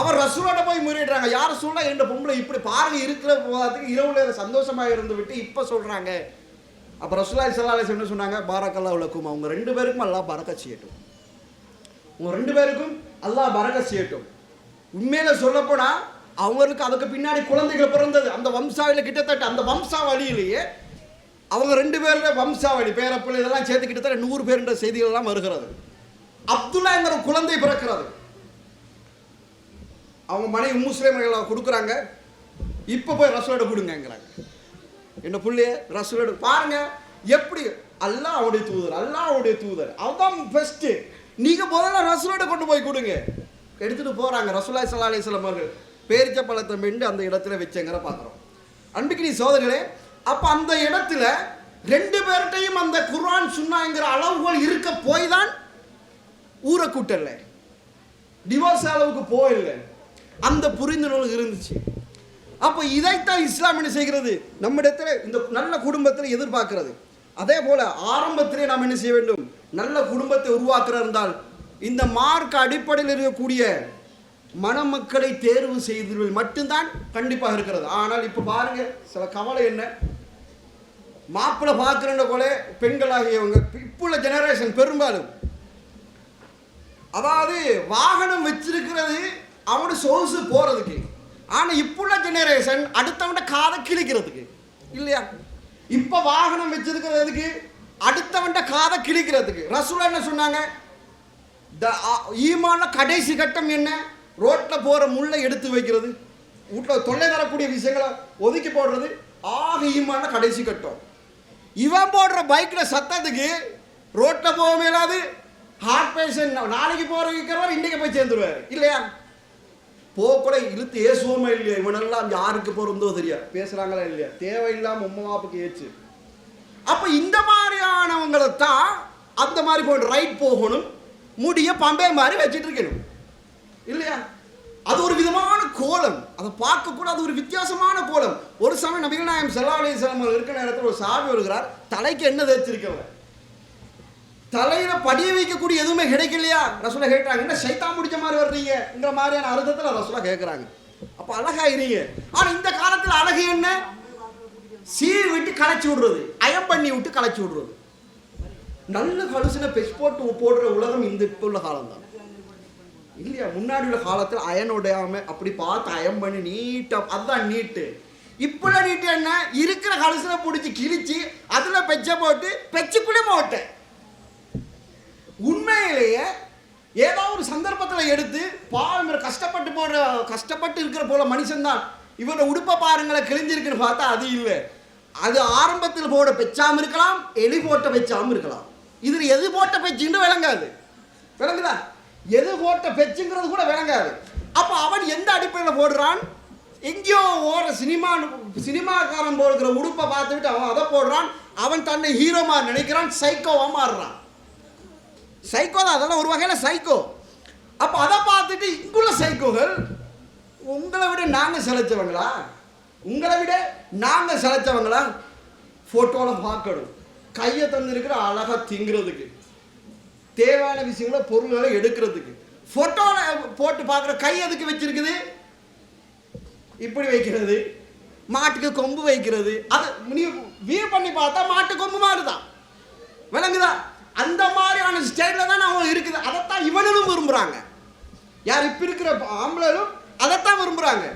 அவர் ரசூலோட போய் முறையிடுறாங்க, யார் சொல்ல என்ற பொம்பளை இப்படி பாருங்க இருக்கிற போகிறதுக்கு இரவுல சந்தோஷமாக இருந்து விட்டு இப்போ சொல்கிறாங்க. அப்போ ரசூலுல்லாஹி ஸல்லல்லாஹு அலைஹி வஸல்லம் என்ன சொன்னாங்க, பாரக்கல்லாஹு லக்கும், அவங்க 2 பேருக்கும் அல்லாஹ் பரக்கத் செய்யட்டும், உங்க 2 பேருக்கும் அல்லாஹ் பரக்கத் செய்யட்டும். உண்மையில சொல்லப்போனால் அவங்களுக்கு அதுக்கு பின்னாடி குழந்தைகள் பிறந்தது. அந்த வம்சாவளியில் கிட்டத்தட்ட அந்த வம்சாவளியிலேயே அவங்க 2 பேரோட வம்சாவளி பேரப்பிள்ளை இதெல்லாம் சேர்த்து கிட்டத்தட்ட 100 பேருன்ற செய்திகள்லாம் வருகிறது. அப்துல்லா என்கிற குழந்தை பிறக்கிறது. அவங்க மனைவி முஸ்லிம்கள் கொடுக்குறாங்க, இப்போ போய் ரசூலோட கொடுங்கிறாங்க. என்ன புள்ளைய ரசூலோட பாருங்க, எப்படி அல்லாஹ் அவருடைய தூதர், அல்லாஹ் அவருடைய தூதர், அதுதான் பெஸ்ட்டு. நீங்கள் முதல்ல ரசூலோட கொண்டு போய் கொடுங்க. எடுத்துகிட்டு போகிறாங்க. ரசூலுல்லாஹி ஸல்லல்லாஹு அலைஹி வஸல்லம் அவர்கள் பேரிச்ச பழத்தை மெண்டு அந்த இடத்துல வச்சேங்கிற பார்க்குறோம். அன்பிக்கு நீ சோதர்களே, அப்போ அந்த இடத்துல 2 பேர்கிட்டையும் அந்த குர்ஆன் சுன்னாங்கிற அளவுகள் இருக்க போய் தான் ஊரை கூட்டல, டிவோர்ஸ் அளவுக்கு போயில்லை, அந்த புரிந்துணர்வு இருந்துச்சு. அப்போ இதைத்தான் இஸ்லாம் என்ன செய்கிறது, நம்ம இடத்துல இந்த நல்ல குடும்பத்தில் எதிர்பார்க்கிறது. அதே போல ஆரம்பத்திலே நாம் என்ன செய்ய வேண்டும்? நல்ல குடும்பத்தை உருவாக்குற இருந்தால் இந்த மார்க்க அடிப்படையில் இருக்கக்கூடிய மணமக்களை தேர்வு செய்ததில் மட்டும்தான் கண்டிப்பாக இருக்கிறது. ஆனால் இப்போ பாருங்க, சில கவலை என்ன, மாப்பிள்ளை பார்க்குறேன்ற போல பெண்களாகியவங்க இப்போ உள்ள ஜெனரேஷன் பெரும்பாலும், அதாவது வாகனம் வச்சிருக்கிறது அவனோட சொகுசு போகிறதுக்கு, ஆனால் இப்போ உள்ள ஜெனரேஷன் அடுத்தவன்ட காதை கிழிக்கிறதுக்கு இல்லையா? இப்போ வாகனம் வச்சிருக்கிறதுக்கு அடுத்தவன்ட காதை கிழிக்கிறதுக்கு. ரசூலா என்ன சொன்னாங்க? ஈமான கடைசி கட்டம் என்ன? ரோட்டில் போகிற முள்ளை எடுத்து வைக்கிறது, வீட்டில் தொல்லை தரக்கூடிய விஷயங்களை ஒதுக்கி போடுறது ஆக ஈமான கடைசி கட்டம். இவன் போடுற பைக்கில் சத்தத்துக்கு ரோட்டில் போக மேலாது. ஹார்ட் பேஷண்ட் நாளைக்கு போகிற வைக்கிறவர் இன்றைக்கு போய் சேர்ந்துருவார் இல்லையா? போக்கூட இழுத்து ஏசுவோமா இல்லையா? இவனெல்லாம் யாருக்கு பொருந்தோ தெரியாது, பேசுகிறாங்களா இல்லையா? தேவையில்லாமல் உம்மாப்புக்கு ஏச்சு. அப்போ இந்த மாதிரியானவங்களை தான் அந்த மாதிரி போய் ரைட் போகணும், முடிய பம்பே மாதிரி வச்சுட்டு இருக்கணும் இல்லையா? அது ஒரு விதமான கோலம், அதை பார்க்கக்கூட அது ஒரு வித்தியாசமான கோலம். ஒரு சமயம் நபிகள் நாயகம் ஸல்லல்லாஹு அலைஹி வஸல்லம் இருக்கிற நேரத்தில் ஒரு சாபி வருகிறார், தலைக்கு என்ன தேய்ச்சிருக்கவங்க, தலையில படிய வைக்கக்கூடிய எதுவுமே கிடைக்கலையா? ரசூலா கேட்குறாங்க, என்ன சைத்தான் முடிச்ச மாதிரி வர்றீங்கிற மாதிரியான அர்த்தத்தில் ரசூலா கேட்குறாங்க. அப்போ அழகாயிருங்க. ஆனால் இந்த காலத்தில் அழகு என்ன? சீவி விட்டு களைச்சி விடுறது, அயம் பண்ணி விட்டு களைச்சி விடுறது. நல்ல கலுசின பெஸ் போட்டு போடுற உலகம் இந்த இப்போ உள்ள காலம் தான் இல்லையா? முன்னாடி உள்ள காலத்தில் அயனுடையாம அப்படி பார்த்து அயம் பண்ணி நீட்டாக, அதுதான் நீட்டு. இப்போ நீட்டு என்ன? இருக்கிற கலுசின பிடிச்சி கிழிச்சு அதில் பெச்ச போட்டு பெச்சுக்குள்ளே போட்டேன். உண்மையிலேயே ஏதோ ஒரு சந்தர்ப்பத்தில் எடுத்து கஷ்டப்பட்டு இருக்கிற போல மனுஷன்தான் இவனோட உடுப்பை பாருங்களை கிழிஞ்சிருக்குன்னு பார்த்தா அது இல்லை. அது ஆரம்பத்தில் போட பெச்சாமல் இருக்கலாம், எலி போட்ட பெச்சாமல் இருக்கலாம். இதில் எது போட்ட பெச்சுன்னு விளங்காது. விளங்குதா? எது போட்ட பெச்சுங்கிறது கூட விளங்காது. அப்போ அவன் எந்த அடிப்படையில் போடுறான்? எங்கேயோ ஓர சினிமாக்காரன் போடுகிற உடுப்பை பார்த்துக்கிட்டு அவன் அதை போடுறான். அவன் தன்னை ஹீரோமாக நினைக்கிறான், சைக்கோவாக மாறுறான். சைக்கோ தான், அதெல்லாம் ஒரு வகையில் சைக்கோ. அப்போ அதை பார்த்துட்டு இங்குள்ள சைக்கோகள் உங்களை விட நாங்கள் செலச்சவங்களா? ஃபோட்டோவில் பார்க்கணும், கையை தந்துருக்கிற அழகாக திங்கிறதுக்கு, தேவையான விஷயங்களை பொருள்களை எடுக்கிறதுக்கு. ஃபோட்டோவில் போட்டு பார்க்குற கை எதுக்கு வச்சிருக்குது? இப்படி வைக்கிறது, மாட்டுக்கு கொம்பு வைக்கிறது. அது நீ வியூ பண்ணி பார்த்தா மாட்டு கொம்பு மாதிரி தான், விளங்குதா? அந்த மாதிரியான ஸ்டைலில் தான் அவங்க இருக்குது. அதைத்தான் இவனும் விரும்புகிறாங்க. யார் இப்போ இருக்கிற ஆம்பளையும் அதைத்தான் விரும்புகிறாங்க.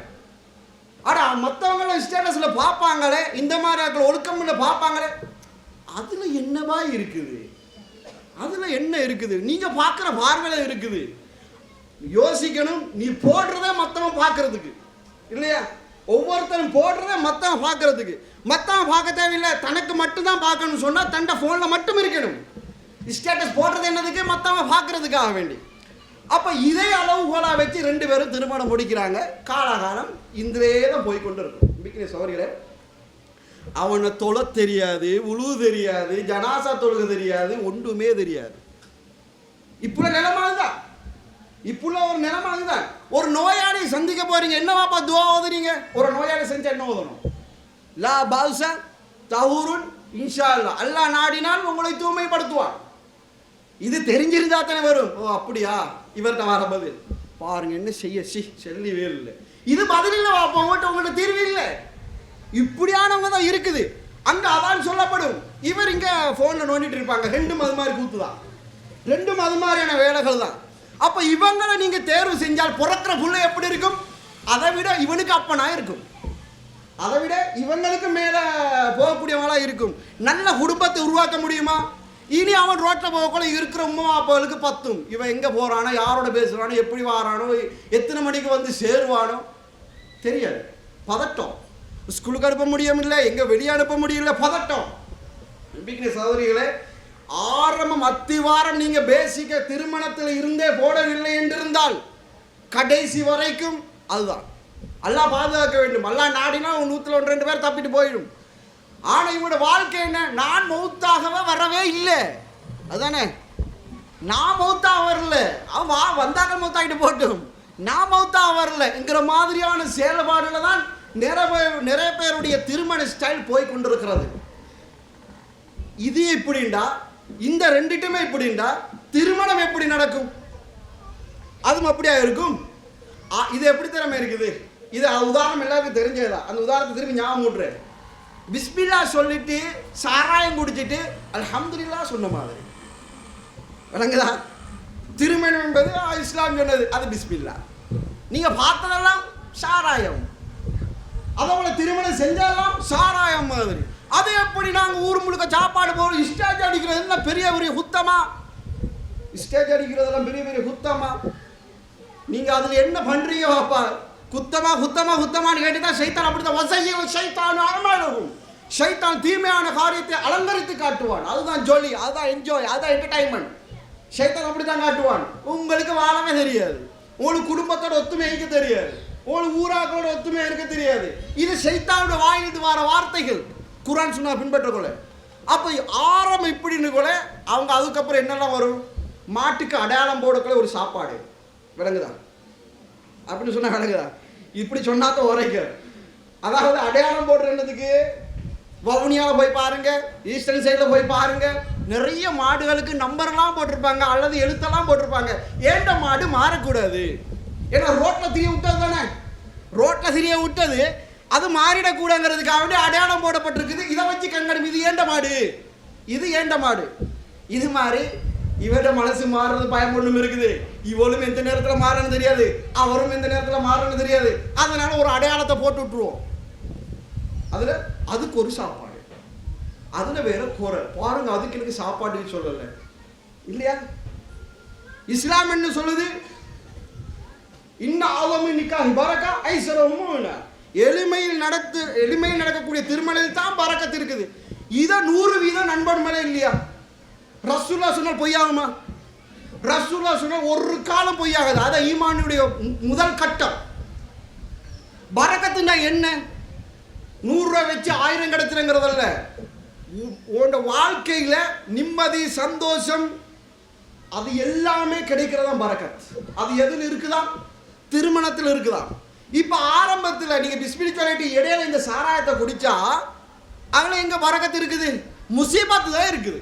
ஆனால் மற்றவங்களும் ஸ்டேட்டஸில் பார்ப்பாங்களே, இந்த மாதிரி ஆக்கள் ஒழுக்கம்ல பார்ப்பாங்களே, அதில் என்னவா இருக்குது? அதில் என்ன இருக்குது? நீங்கள் பார்க்குற பார்வையில் இருக்குது. யோசிக்கணும். நீ போடுறதே மற்றவன் பார்க்கறதுக்கு இல்லையா? ஒவ்வொருத்தரும் போடுறதே மற்றவன் பார்க்கறதுக்கு. மற்றவன் பார்க்க தேவையில்லை, தனக்கு மட்டும்தான் பார்க்கணும்னு சொன்னால் தன்னை ஃபோனில் மட்டும் இருக்கணும். ஸ்டேட்டஸ் போடுறது என்னதுக்கு? மற்றவன் பார்க்கறதுக்காக வேண்டி. அப்போ இதே அளவுகோலாக வச்சு 2 பேரும் திருமணம் முடிக்கிறாங்க. காலாகாலம் இந்திரே தான் போய்கொண்டு இருக்கும். பிக்கினே சோர்களே, அவனை தொலை தெரியாது, உழு தெரியாது, ஜனாசா தொழுக தெரியாது, ஒன்றுமே தெரியாது. இப்போ நிலமானதுதான். இப்போ ஒரு நிலமானதுதான். ஒரு நோயாளியை சந்திக்க போறீங்க, என்னவாப்பா துவா ஓதுறீங்க? ஒரு நோயாளி செஞ்சா என்ன ஓதணும்? லா பாவுசா தஹூருன் இன்ஷா அல்லாஹ், அல்லாஹ் நாடினால் உங்களை தூய்மைப்படுத்துவான். இது தெரிஞ்சிருந்தா தானே வரும். ஓ அப்படியா, இவர்கிட்ட வர பதில் பாருங்க, என்ன செய்ய செல்லிவே இல்லை. இது பதில் இல்லை, உங்கள்கிட்ட தீர்வு இல்லை. இப்படியானவங்க தான் இருக்குது. அங்கே அதான் சொல்லப்படும். இவர் இங்கே ஃபோனில் நோண்டிட்டு இருப்பாங்க. 2 அது மாதிரி கூத்து தான், 2 அது மாதிரியான வேலைகள் தான். அப்போ இவங்களை நீங்கள் தேர்வு செஞ்சால் பிறக்கிற புள்ள எப்படி இருக்கும்? அதை விட இவனுக்கு அப்பனா இருக்கும், அதை விட இவங்களுக்கு மேலே போகக்கூடியவங்களா இருக்கும். நல்ல குடும்பத்தை உருவாக்க முடியுமா? இனி அவன் ரோட்டில் போகக்கூட இருக்கிற உமா அப்பாவுக்கு பத்தும். இவன் எங்கே போகிறானோ, யாரோட பேசுகிறானோ, எப்படி வாரானோ, எத்தனை மணிக்கு வந்து சேருவானோ தெரியாது. பதட்டம். ஸ்கூலுக்கு அனுப்ப முடியவில்லை, எங்கே வெளியே அனுப்ப முடியல, பதட்டம். நம்பிக்கை சகோதரிகளே, ஆரம்பம் அத்திவாரம் நீங்கள் பேசிக்க திருமணத்தில் இருந்தே போடவில்லை என்றிருந்தால் கடைசி வரைக்கும் அதுதான். அல்லாஹ் பாதுகாக்க வேண்டும். அல்லாஹ் நாடினா 100-2 பேர் தப்பிட்டு போயிடும். ஆனால் இவனோட வாழ்க்கை என்ன? நான் மௌத்தாகவே வரவே இல்லை. அதுதானே, நான் மௌத்தாக வரல, அவன் வந்தாக்க மௌத்தாகிட்டு போட்டும், நான் மௌத்தாக வரலங்கிற மாதிரியான செயல்பாடுல தான். நிறைய பேருடைய திருமண ஸ்டைல் போய் கொண்டிருக்கிறது. 2 பேரும் 2 பேர் தப்பிட்டு போயிடும். ஆனால் இவனோட வாழ்க்கை என்ன? நான் மௌத்தாக வரல, அவன் வந்தாக்க மௌத்தாகிட்டு போட்டும், நான் மௌத்தாக வரலங்கிற மாதிரியான செயல்பாடுல தான் நிறைய பேருடைய திருமண ஸ்டைல் போய் கொண்டிருக்கிறது. 2 இது இப்படிண்டா, இந்த ரெண்டுட்டுமே இப்படிண்டா, திருமணம் எப்படி நடக்கும்? அதுவும் அப்படியா இருக்கும்? இது எப்படி திறமை இருக்குது? இது உதாரணம் எல்லாருக்கும் தெரிஞ்சதா? அந்த உதாரணத்தை திரும்பி ஞாபகம் விட்றேன். பிஸ்மில்லா சொல்லிட்டு சாராயம் குடிச்சிட்டு அல்ஹம்துலில்லாஹ் சொன்ன மாதிரி விளங்குதா? திருமணம் என்பது இஸ்லாம் சொன்னது, அது பிஸ்மில்லா. நீங்க பார்த்ததெல்லாம் சாராயம், அதோட திருமணம் செஞ்சதெல்லாம் சாராயம் மாதிரி. அது எப்படி நாங்கள் ஊர் முழுக்க சாப்பாடு போகிறோம், ஸ்டேஜ் அடிக்கிறதெல்லாம் பெரிய பெரிய குத்தமா? ஸ்டேஜ் அடிக்கிறதெல்லாம் பெரிய பெரிய குத்தமா? நீங்க அதுல என்ன பண்றீங்க பாப்பா? குத்தமா குத்தமா குத்தமான்னு கேட்டுதான் சைத்தான் அப்படிதான் வசையும் சைத்தான் அமலும். சைத்தான் தீமையான காரியத்தை அலங்கரித்து காட்டுவான். அதுதான் ஜோலி, அதுதான் என்ஜாய், அதுதான் என்டர்டைன்மெண்ட். சைத்தான் அப்படிதான் காட்டுவான். உங்களுக்கு வாழவே தெரியாது, உங்களுக்கு குடும்பத்தோட ஒத்துமை இருக்க தெரியாது, உங்களுக்கு ஊராக்களோட ஒத்துமை இருக்க தெரியாது. இது சைத்தானோட வாயிலிட்டு வர வார்த்தைகள். குர்ஆன் சொன்னா பின்பற்றக்கொள்ள. அப்போ ஆரம்பம் இப்படின்னு கூட அவங்க அதுக்கப்புறம் என்னெல்லாம் வரும்? மாட்டுக்கு அடையாளம் போடக்குள்ள ஒரு சாப்பாடு, விளங்குதா? அப்படின்னு சொன்னா விளங்குதா? இப்படி சொன்னாதான் உரைக்க. அதாவது அடையாளம் போடுறதுக்கு வவுனியாவில் போய் பாருங்க, ஈஸ்டர்ன் சைடில் போய் பாருங்க, நிறைய மாடுகளுக்கு நம்பர்லாம் போட்டிருப்பாங்க அல்லது எழுத்தெல்லாம் போட்டிருப்பாங்க. ஏண்ட மாடு மாறக்கூடாது, ஏன்னா ரோட்டில் திரிய விட்டது தானே, ரோட்டில் திரிய விட்டது அது மாறிடக்கூடாங்கிறதுக்காக வேண்டி அடையாளம் போடப்பட்டிருக்குது. இதை வச்சு கண்காணிப்பு, இது ஏண்ட மாடு, இது ஏண்ட மாடு. இது மாதிரி இவட மனசு மாறுறது பயம் ஒன்றும் இருக்குது. இவளும் எந்த நேரத்தில் மாறன்னு தெரியாது, அவரும் எந்த நேரத்தில் மாறன்னு தெரியாது. அதனால ஒரு அடையாளத்தை போட்டு விட்டுருவோம். அதுல அதுக்கு ஒரு சாப்பாடு, அதுல வேற குறை பாருங்க. அதுக்கு எனக்கு சாப்பாடு சொல்லல இல்லையா? இஸ்லாம் என்ன சொல்லுது? எளிமையில் நடக்கக்கூடிய திருமணத்தில் தான் பரக்கத்து இருக்குது. இதை 100% நண்பன் மேலே இல்லையா? ரசூலுல்லாஹ் சொன்னால் பொய்யாகுமா? ரசூலுல்லாஹ் சொன்னால் ஒரு காலம் பொய்யாகாது. அதான் ஈமானுடைய முதல் கட்டம். பரக்கத்துனா என்ன? 100 ரூபாய் வச்சு 1000 கிடைச்சிருங்கிறதல்ல. உன்னோட வாழ்க்கையில நிம்மதி, சந்தோஷம், அது எல்லாமே கிடைக்கிறதா பரக்கத். அது எதில் இருக்குதா? திருமணத்தில் இருக்குதா? இப்ப ஆரம்பத்தில் நீங்க ஸ்பிரிச்சுவாலிட்டி இடையில இந்த சாராயத்தை குடிச்சா அதுல எங்க பரக்கத்து இருக்குது? முசீபத்து தான் இருக்குது,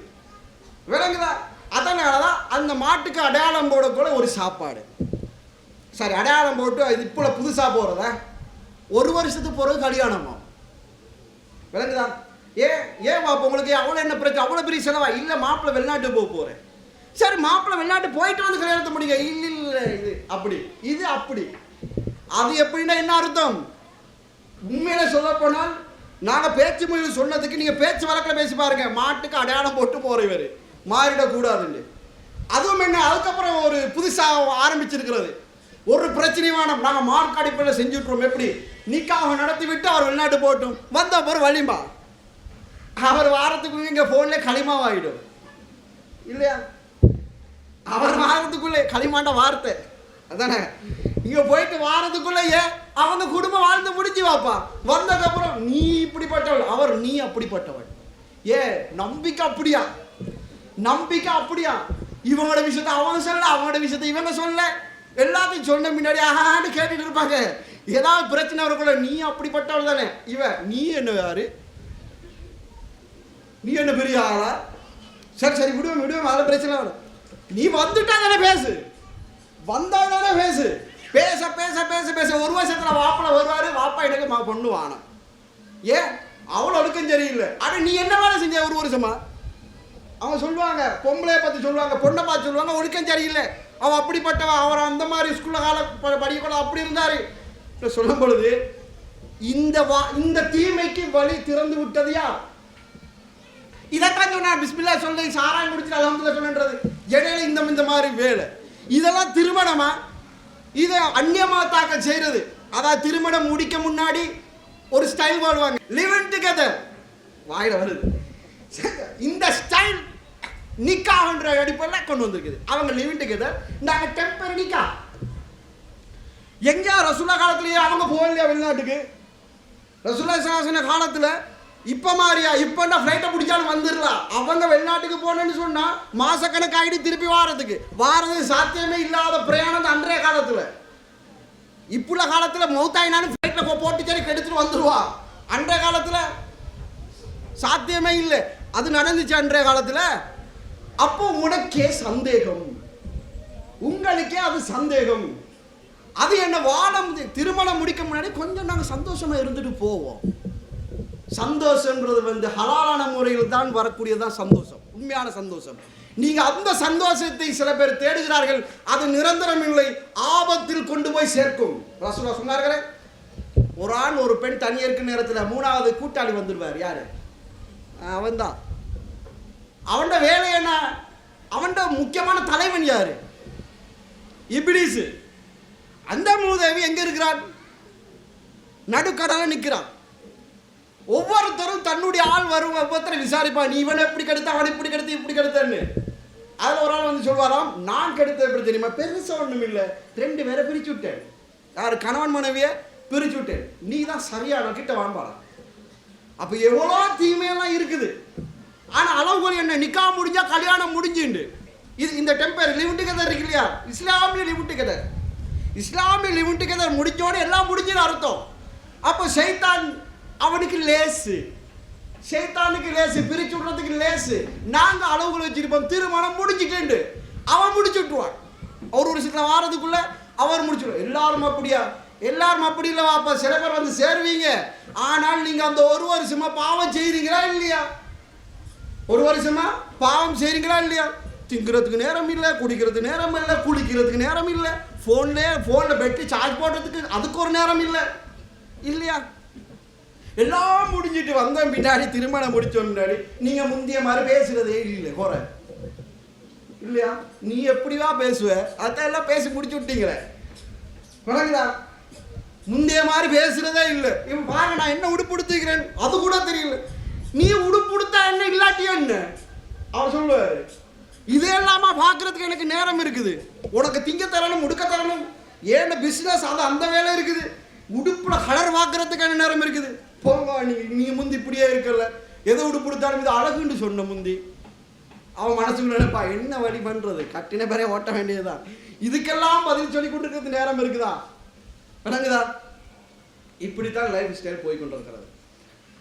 விளங்குதா? அதனாலதான் அந்த மாட்டுக்கு அடையாளம் போடக்கூட ஒரு சாப்பாடு. சரி, அடையாளம் போட்டு இது இப்போ புதுசா போறதா? 1 வருஷத்துக்கு போறது கல்யாணமா? விளங்குதா? ஏன் பாப்பா உங்களுக்கு அவ்வளோ என்ன பிரச்சனை, அவ்வளோ பெரிய செலவா? இல்லை, மாப்பிள்ளை வெளிநாட்டு போக போறேன். சரி, மாப்பிள்ளை வெளிநாட்டு போயிட்டு வந்து கல்யாணத்தை முடிங்க. இல்லை, இது அப்படி, இது அப்படி. அது எப்படின்னா என்ன அர்த்தம்? உண்மையில சொல்ல போனால் நாங்கள் பேச்சு மொழி சொன்னதுக்கு நீங்கள் பேச்சு வழக்கில் பேசி பாருங்க. மாட்டுக்கு அடையாளம் போட்டு போறவர் மாறிடக்கூடாதுன்னு. அதுவும் என்ன, அதுக்கப்புறம் ஒரு புதுசாக ஆரம்பிச்சிருக்கிறது ஒரு பிரச்சனையான நாங்கள் மார்க் அடிப்படையில் செஞ்சுட்றோம். எப்படி? நிக்காக நடத்தி விட்டு அவர் வெளிநாட்டு போட்டும், வந்த அப்புறம் வலிமா அவர் வாரத்துக்குள்ளே இங்கே ஃபோனில் களிமாவாயிடும் இல்லையா? அவர் வாரத்துக்குள்ளே களிமாண்ட வார்த்தை அதானே. இங்கே போயிட்டு வாரத்துக்குள்ளேயே அவங்க குடும்பம் வாழ்ந்து முடிஞ்சு வாப்பா. வந்ததுக்கப்புறம் நீ இப்படிப்பட்டவள், அவர் நீ அப்படிப்பட்டவள். நம்பிக்கை அப்படியா? நம்பிக்கை அப்படியா? இவங்களோட விஷயத்த அவங்க சொல்ல, அவங்களோட விஷயத்த இவங்க சொல்ல, எல்லாத்தையும் சொன்ன முன்னாடி ஆஹான்னு கேட்டுட்டு இருப்பாங்க. ஏதாவது பிரச்சனை வரக்குள்ள நீ அப்படிப்பட்டவள் தானே, நீ என்ன யாரு, நீ என்ன பெரிய ஆளா? சரி சரி விடுவேன், அதில் பிரச்சனை வரும். நீ வந்துட்டா தானே பேசு, வந்தா தானே பேசு. பேச பேச பேச பேச 1 வருஷத்துல வாப்பா வருவாரு. வாப்பா எனக்கு பொண்ணு வானம். அவ்வளோ ஒழுக்கம் சரியில்லை. ஆனா நீ என்ன வேலை செஞ்ச 1 வருஷமா? அவங்க சொல்லுவாங்க, பொம்பளைய பார்த்து சொல்லுவாங்க, பொண்ணை பார்த்து சொல்லுவாங்க, ஒழுக்கம் சரியில்லை, அவன் அப்படிப்பட்டவன், அவர் அந்த மாதிரி ஸ்கூல்ல படிக்கக்கூட அப்படி இருந்தாரு சொல்லும் பொழுது இந்த தீமைக்கு வழி திறந்து விட்டது யார்? இதைத்தான் சொன்னா பிஸ்மில்லா சொல்லி சாராயம் குடிச்சு அல்ஹம்துலில்லாஹ் சொல்லுன்றது. இடையில இந்த மாதிரி வேலை, இதெல்லாம் திருமணமா? இதை அந்நியமாத்தாக்க செய்யறது. அதாவது திருமணம் முடிக்க முன்னாடி ஒரு ஸ்டைல் வாழ்வாங்க, லிவிங் டுகெதர், வாயில வருது. இந்த ஸ்டைல் நிக்கான்ற அடிப்படையில் கொண்டு வந்திருக்குது. அவங்க லிவிங் டுகெதர், நாங்க டெம்பரரி நிக்கா. எங்க ரசூலுல்லாஹ் காலத்திலேயே அவங்க போகலையா வெளிநாட்டுக்கு? ரசூலுல்லாஹ் காலத்துல இப்ப மாதிரியா? இப்ப ஃபிளைட்டை பிடிச்சாலும் வந்துடலாம். அவங்க வெளிநாட்டுக்கு போனேன்னு சொன்னா மாசக்கணக்காயிட்டு திருப்பி வாரதுக்கு சாத்தியமே இல்லாத பிரயாணம் அன்றைய காலத்துல. இப்புள்ள காலத்துல மௌத்தாயினாலும் ஃபிளைட்ல போட்டு சரி எடுத்துட்டு வந்துருவா. அன்றைய காலத்துல சாத்தியமே இல்லை. அது நடந்துச்சு அன்றைய காலத்தில். அப்போ உனக்கே சந்தேகம், உங்களுக்கே அது சந்தேகம். அது என்ன வாழம் திருமணம் முடிக்க முன்னாடி கொஞ்சம் நாங்கள் சந்தோஷமா இருந்துட்டு போவோம். சந்தோஷம்ன்றது ஹலாலான முறையில் தான் வரக்கூடியதான் சந்தோஷம், உண்மையான சந்தோஷம். நீங்க அந்த சந்தோஷத்தை சில பேர் தேடுகிறார்கள், அது நிரந்தரம் இல்லை, ஆபத்தில் கொண்டு போய் சேர்க்கும். ரசூலுல்லாஹ் சொன்னார்களே, ஒரு ஆண் ஒரு பெண் தனியாக இருக்கிற நேரத்தில் மூணாவது கூட்டாளி வந்துடுவார். யாரு? அவன் தான். அவன்ட வேலை என்ன? அவன்ட முக்கியமான தலைவன் யாரு? இப்லீஸ். அந்த மூதேவி எங்க இருக்கிறான்? நடுக்கடல நிற்கிறான். ஒவ்வொருத்தரும் தன்னுடைய ஆள் வரும், ஒவ்வொருத்தரும் விசாரிப்பான், நீ இவனை எப்படி கெடுத்த, அவனை இப்படி கெடுத்து இப்படி கெடுத்தன்னு. அதில் ஒரு ஆள் வந்து சொல்வாராம், நான் கெடுத்த எப்படி தெரியுமா, பெருசா ஒன்றும் இல்லை, 2 பேரை பிரிச்சு விட்டேன். யார்? கணவன் மனைவியை பிரிச்சு விட்டேன், நீ தான் சரியான கிட்ட வாம்பாடா. அப்ப எவ்வளோ தீமையெல்லாம் இருக்குது. ஆனா அளவுகள் என்ன? நிக்கா முடிஞ்சா கல்யாணம் முடிஞ்சுண்டு. இது இந்த டெம்பர் லிவ் டுகெதர் இருக்கு இல்லையா, இஸ்லாமிய லிவ் டுகெதர். இஸ்லாமிய லிவ் டுகெதர் முடிஞ்சோட எல்லாம் முடிஞ்சுன்னு அர்த்தம். அப்போ சைத்தான் அவனுக்கு லேசு, சைத்தானுக்கு லேசு, பிரிச்சு விடுறதுக்கு லேசு. நாங்க அளவுகள் வச்சிருப்போம், திருமணம் முடிச்சுட்டு அவன் முடிச்சு விட்டுருவான். ஒரு வருஷத்துல வாரதுக்குள்ள அவர் முடிச்சுடுவார். எல்லாரும் அப்படியா? எல்லாரும் அப்படி இல்லை வாப்பா. சில பேர் வந்து சேருவீங்க, ஆனால் நீங்க அந்த ஒரு வருஷமா பாவம் செய்றீங்களா இல்லையா? ஒரு வருஷமா பாவம் செய்றீங்களா இல்லையா? திங்கிறதுக்கு நேரம் இல்லை, குடிக்கிறதுக்கு நேரம் இல்லை, குளிக்கிறதுக்கு நேரம் இல்லை, ஃபோனில் பெட்டி சார்ஜ் போடுறதுக்கு அதுக்கு ஒரு நேரம் இல்லை இல்லையா? எல்லாம் முடிஞ்சிட்டு வந்த பின்னாடி, திருமணம் முடிச்ச முன்னாடி நீங்க முந்தைய மாதிரி பேசுறதே இல்லை, குறை இல்லையா? நீ எப்படிவா பேசுவ? அதெல்லாம் பேசி முடிச்சு விட்டீங்களே, வணங்குதா? முந்தைய மாதிரி பேசுறதே இல்லை. இவன் பாருங்க, நான் என்ன உடுப்பு உடுத்துக்கிறேன் அது கூட தெரியல. நீ உடுப்பு உடுத்தா என்ன, இல்லாட்டியா என்ன? அவர் சொல்லுவாரு, இதெல்லாமா பார்க்கறதுக்கு எனக்கு நேரம் இருக்குது. உனக்கு திங்க தரணும், உடுக்க தரணும், ஏன் பிசினஸ் அது அந்த வேலை இருக்குது. உடுப்புல கலர் பார்க்கறதுக்கான நேரம் இருக்குது. போங்க, நீ முந்தி இப்படியே இருக்கல, எதை உடுப்பு கொடுத்தாலும் இது அழகுன்னு சொன்ன முந்தி. அவன் மனசுக்கு நினைப்பா, என்ன வழி பண்றது, கட்டின பேரே ஓட்ட வேண்டியதுதான். இதுக்கெல்லாம் பதில் சொல்லி கொடுக்கறதுக்கு நேரம் இருக்குதா? வணங்குதா? இப்படித்தான் லைஃப் ஸ்டைல் போய்கொண்டிருக்கிறது.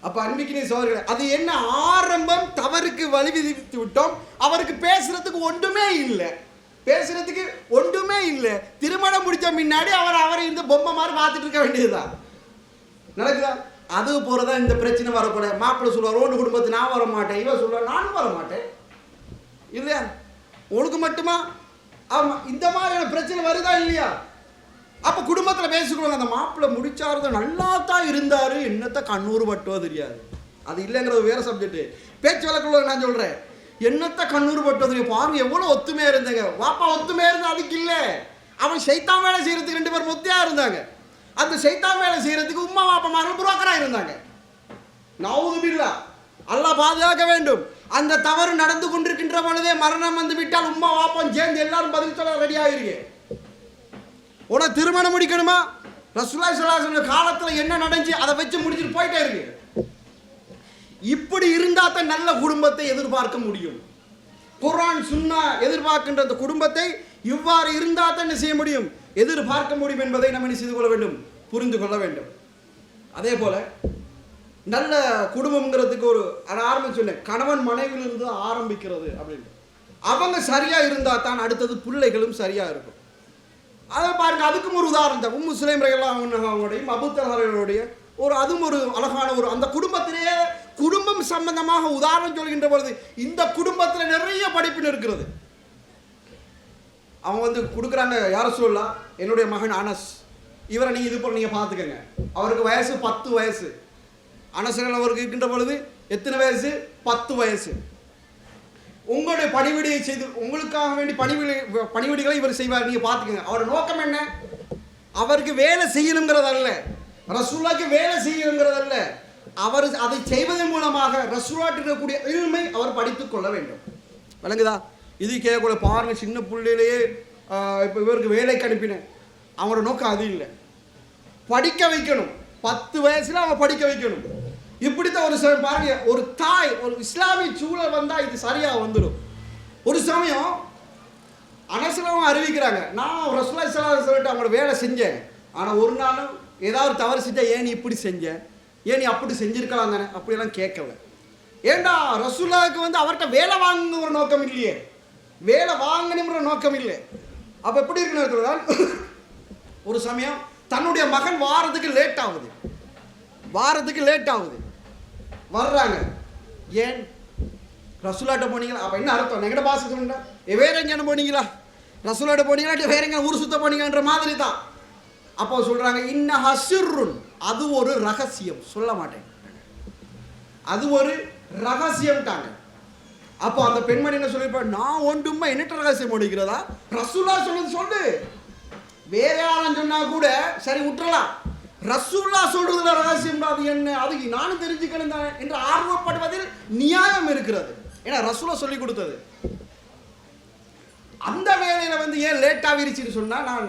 அப்ப அன்பிக்கினே சோழர்களே, அது என்ன ஆரம்பம்? தவறுக்கு வழி விதித்து விட்டோம். அவருக்கு பேசுறதுக்கு ஒன்றுமே இல்லை, பேசுறதுக்கு ஒன்றுமே இல்லை. திருமணம் முடிச்ச முன்னாடி அவரை இந்த பொம்மை மாதிரி பார்த்துட்டு இருக்க வேண்டியதுதான். நடக்குதா? அது போறதா இந்த பிரச்சனை வரக்கூட. மாப்பிள்ளை சொல்லுவார், ரோடு குடும்பத்து நான் வர மாட்டேன், இவன் சொல்லுவார் நானும் வர மாட்டேன் இல்லையா? உனக்கு மட்டுமா? ஆமா, இந்த மாதிரியான பிரச்சனை வருதா இல்லையா? அப்ப குடும்பத்துல பேசிக்கொள்வாங்க, அந்த மாப்பிள்ளை முடிச்சாரு நல்லா தான் இருந்தாரு, என்னத்த கண்ணூறு பட்டோ தெரியாது. அது இல்லைங்கிறது வேற சப்ஜெக்ட். பேச்சு வழக்குள்ள நான் சொல்றேன், என்னத்த கண்ணூறு பட்டோ தெரியும். பாருங்க எவ்வளவு ஒத்துமையா இருந்தாங்க. வாப்பா ஒத்துமையா இருந்தா அதுக்கு இல்லை, அவன் சைத்தான் வேலை செய்யறதுக்கு 2 பேர் மொத்தையா இருந்தாங்க. அந்த சைத்தான் வேலை செய்யறதுக்கு உம்மா வாப்பமார்கள் புரோக்கரா இருந்தாங்க. நவுதுபில்லா, அல்லாஹ் பாதுகாக்க வேண்டும். அந்த தவறு நடந்து கொண்டிருக்கின்ற பொழுதே மரணம் வந்து விட்டால் உம்மா வாப்பம் சேர்ந்து எல்லாரும் பதில் சொல்ல ரெடி ஆகிருங்க. உனக்கு திருமணம் முடிக்கணுமா? ரசூலுல்லாஹி ஸல்லல்லாஹு அலைஹி வஸல்லம் காலத்துல என்ன நடந்துச்சு அதை வச்சு முடிச்சுட்டு போயிட்டே இருக்கு. இப்படி இருந்தா தான் நல்ல குடும்பத்தை எதிர்பார்க்க முடியும். குர்ஆன் சுன்னா எதிர்பார்க்கின்ற அந்த குடும்பத்தை இவ்வாறு இருந்தா தான் என்ன செய்ய முடியும், எதிர்பார்க்க முடியும் என்பதை நம்ம என்ன செய்து கொள்ள வேண்டும், புரிந்து கொள்ள வேண்டும். அதே போல நல்ல குடும்பம்ங்கிறதுக்கு ஒரு ஆரம்பம் சொன்னேன், கணவன் மனைவியிலிருந்து ஆரம்பிக்கிறது அப்படின்னு. அவங்க சரியா இருந்தா தான் அடுத்தது பிள்ளைகளும் சரியா இருக்கும். அதை பாருங்க, அதுக்கும் ஒரு உதாரணம் தான். உம்மு சுலைம் அவங்களுடைய அபூத்தலஹருடைய ஒரு, அதுவும் ஒரு அழகான ஒரு, அந்த குடும்பத்திலேயே குடும்பம் சம்பந்தமாக உதாரணம் சொல்கின்ற பொழுது இந்த குடும்பத்தில் நிறைய படிப்பின் இருக்கிறது. அவங்க வந்து கொடுக்குறாங்க, யார சொல்லலாம், என்னுடைய மகன் அனஸ், இவரை நீங்க இது போல நீங்க பார்த்துக்கங்க. அவருக்கு வயசு 10 வயசு. அனசர்கள் அவருக்கு இருக்கின்ற பொழுது எத்தனை வயசு? 10 வயசு. உங்களுடைய பணிவிடையை செய்து உங்களுக்காக வேண்டி பணிவிடைகளை இவர் செய்வார், நீங்க பார்த்துக்கங்க. அவரோட நோக்கம் என்ன? அவருக்கு வேலை செய்யணுங்கிறதல்ல, ரசூலுல்லாஹ்க்கு வேலை செய்யணுங்கிறதல்ல, அவர் அதை செய்வதன் மூலமாக ரசூலுல்லாஹ் இருக்கக்கூடிய இல்மை அவர் படித்துக் கொள்ள வேண்டும். விளங்குதா? இது கேட்கக்கூட பாருங்க, சின்ன பிள்ளையிலேயே இப்போ இவருக்கு வேலைக்கு அனுப்பினேன், அவரோட நோக்கம் அது இல்லை, படிக்க வைக்கணும். 10 வயசுல அவன் படிக்க வைக்கணும். இப்படித்தான் ஒரு சமயம் பாருங்க, ஒரு தாய் ஒரு இஸ்லாமிய சூழல் வந்தா இது சரியா வந்துடும். ஒரு சமயம் அனசலவும் அறிவிக்கிறாங்க, நான் ரசூலுல்லாஹி ஸல்லல்லாஹு அலைஹி வஸல்லம் அவங்களோட வேலை செஞ்சேன், ஆனால் ஒரு நாளும் ஏதாவது தவறு செஞ்சா ஏன் நீ இப்படி செஞ்ச, ஏன் நீ அப்படி செஞ்சிருக்கலாம் தானே, அப்படியெல்லாம் கேட்கல. ஏண்டா ரசூலுல்லாஹ்வுக்கு வந்து அவர்கிட்ட வேலை வாங்குற ஒரு நோக்கம் இல்லையே, வேலை வாங்கணுங்கிற நோக்கம் இல்லை. அப்போ எப்படி இருக்குன்னு ஒரு சமயம் தன்னுடைய மகன் வாரத்துக்கு லேட் ஆகுது, வர்றாங்க. ஏன் ரசூலாட்ட போனீங்களா? அப்போ என்ன அர்த்தம்? எங்கட பாச சொன்னா வேற எங்கேயான போனீங்களா, ரசூலாட்ட போனீங்களா, வேற எங்கே ஊர் சுத்த போனீங்கன்ற மாதிரி தான். அப்போ சொல்றாங்க இன்ன ஹசிர்ருன், அது ஒரு ரகசியம், சொல்ல மாட்டேன், அது ஒரு ரகசியம்ட்டாங்க. அப்போ அந்த பெண்மணி என்ன சொல்லியிருப்பா, நான் ஒன்றுமே என்னட்ட ரகசியம் முடிக்கிறதா, ரசூலா சொன்னது சொல்லு, வேற யாரும் சொன்னா கூட சரி விட்டுறலாம், ரசூல்லா சொல்றதுல ரகசியம் அது என்ன, அதுக்கு நானும் தெரிஞ்சுக்கணும் தான் என்று ஆர்வப்படுவதில் நியாயம் இருக்கிறது. ஏன்னா ரசூலா சொல்லி கொடுத்தது. அந்த வேலையில வந்து ஏன் லேட் ஆகிருச்சுன்னு சொன்னா, நான்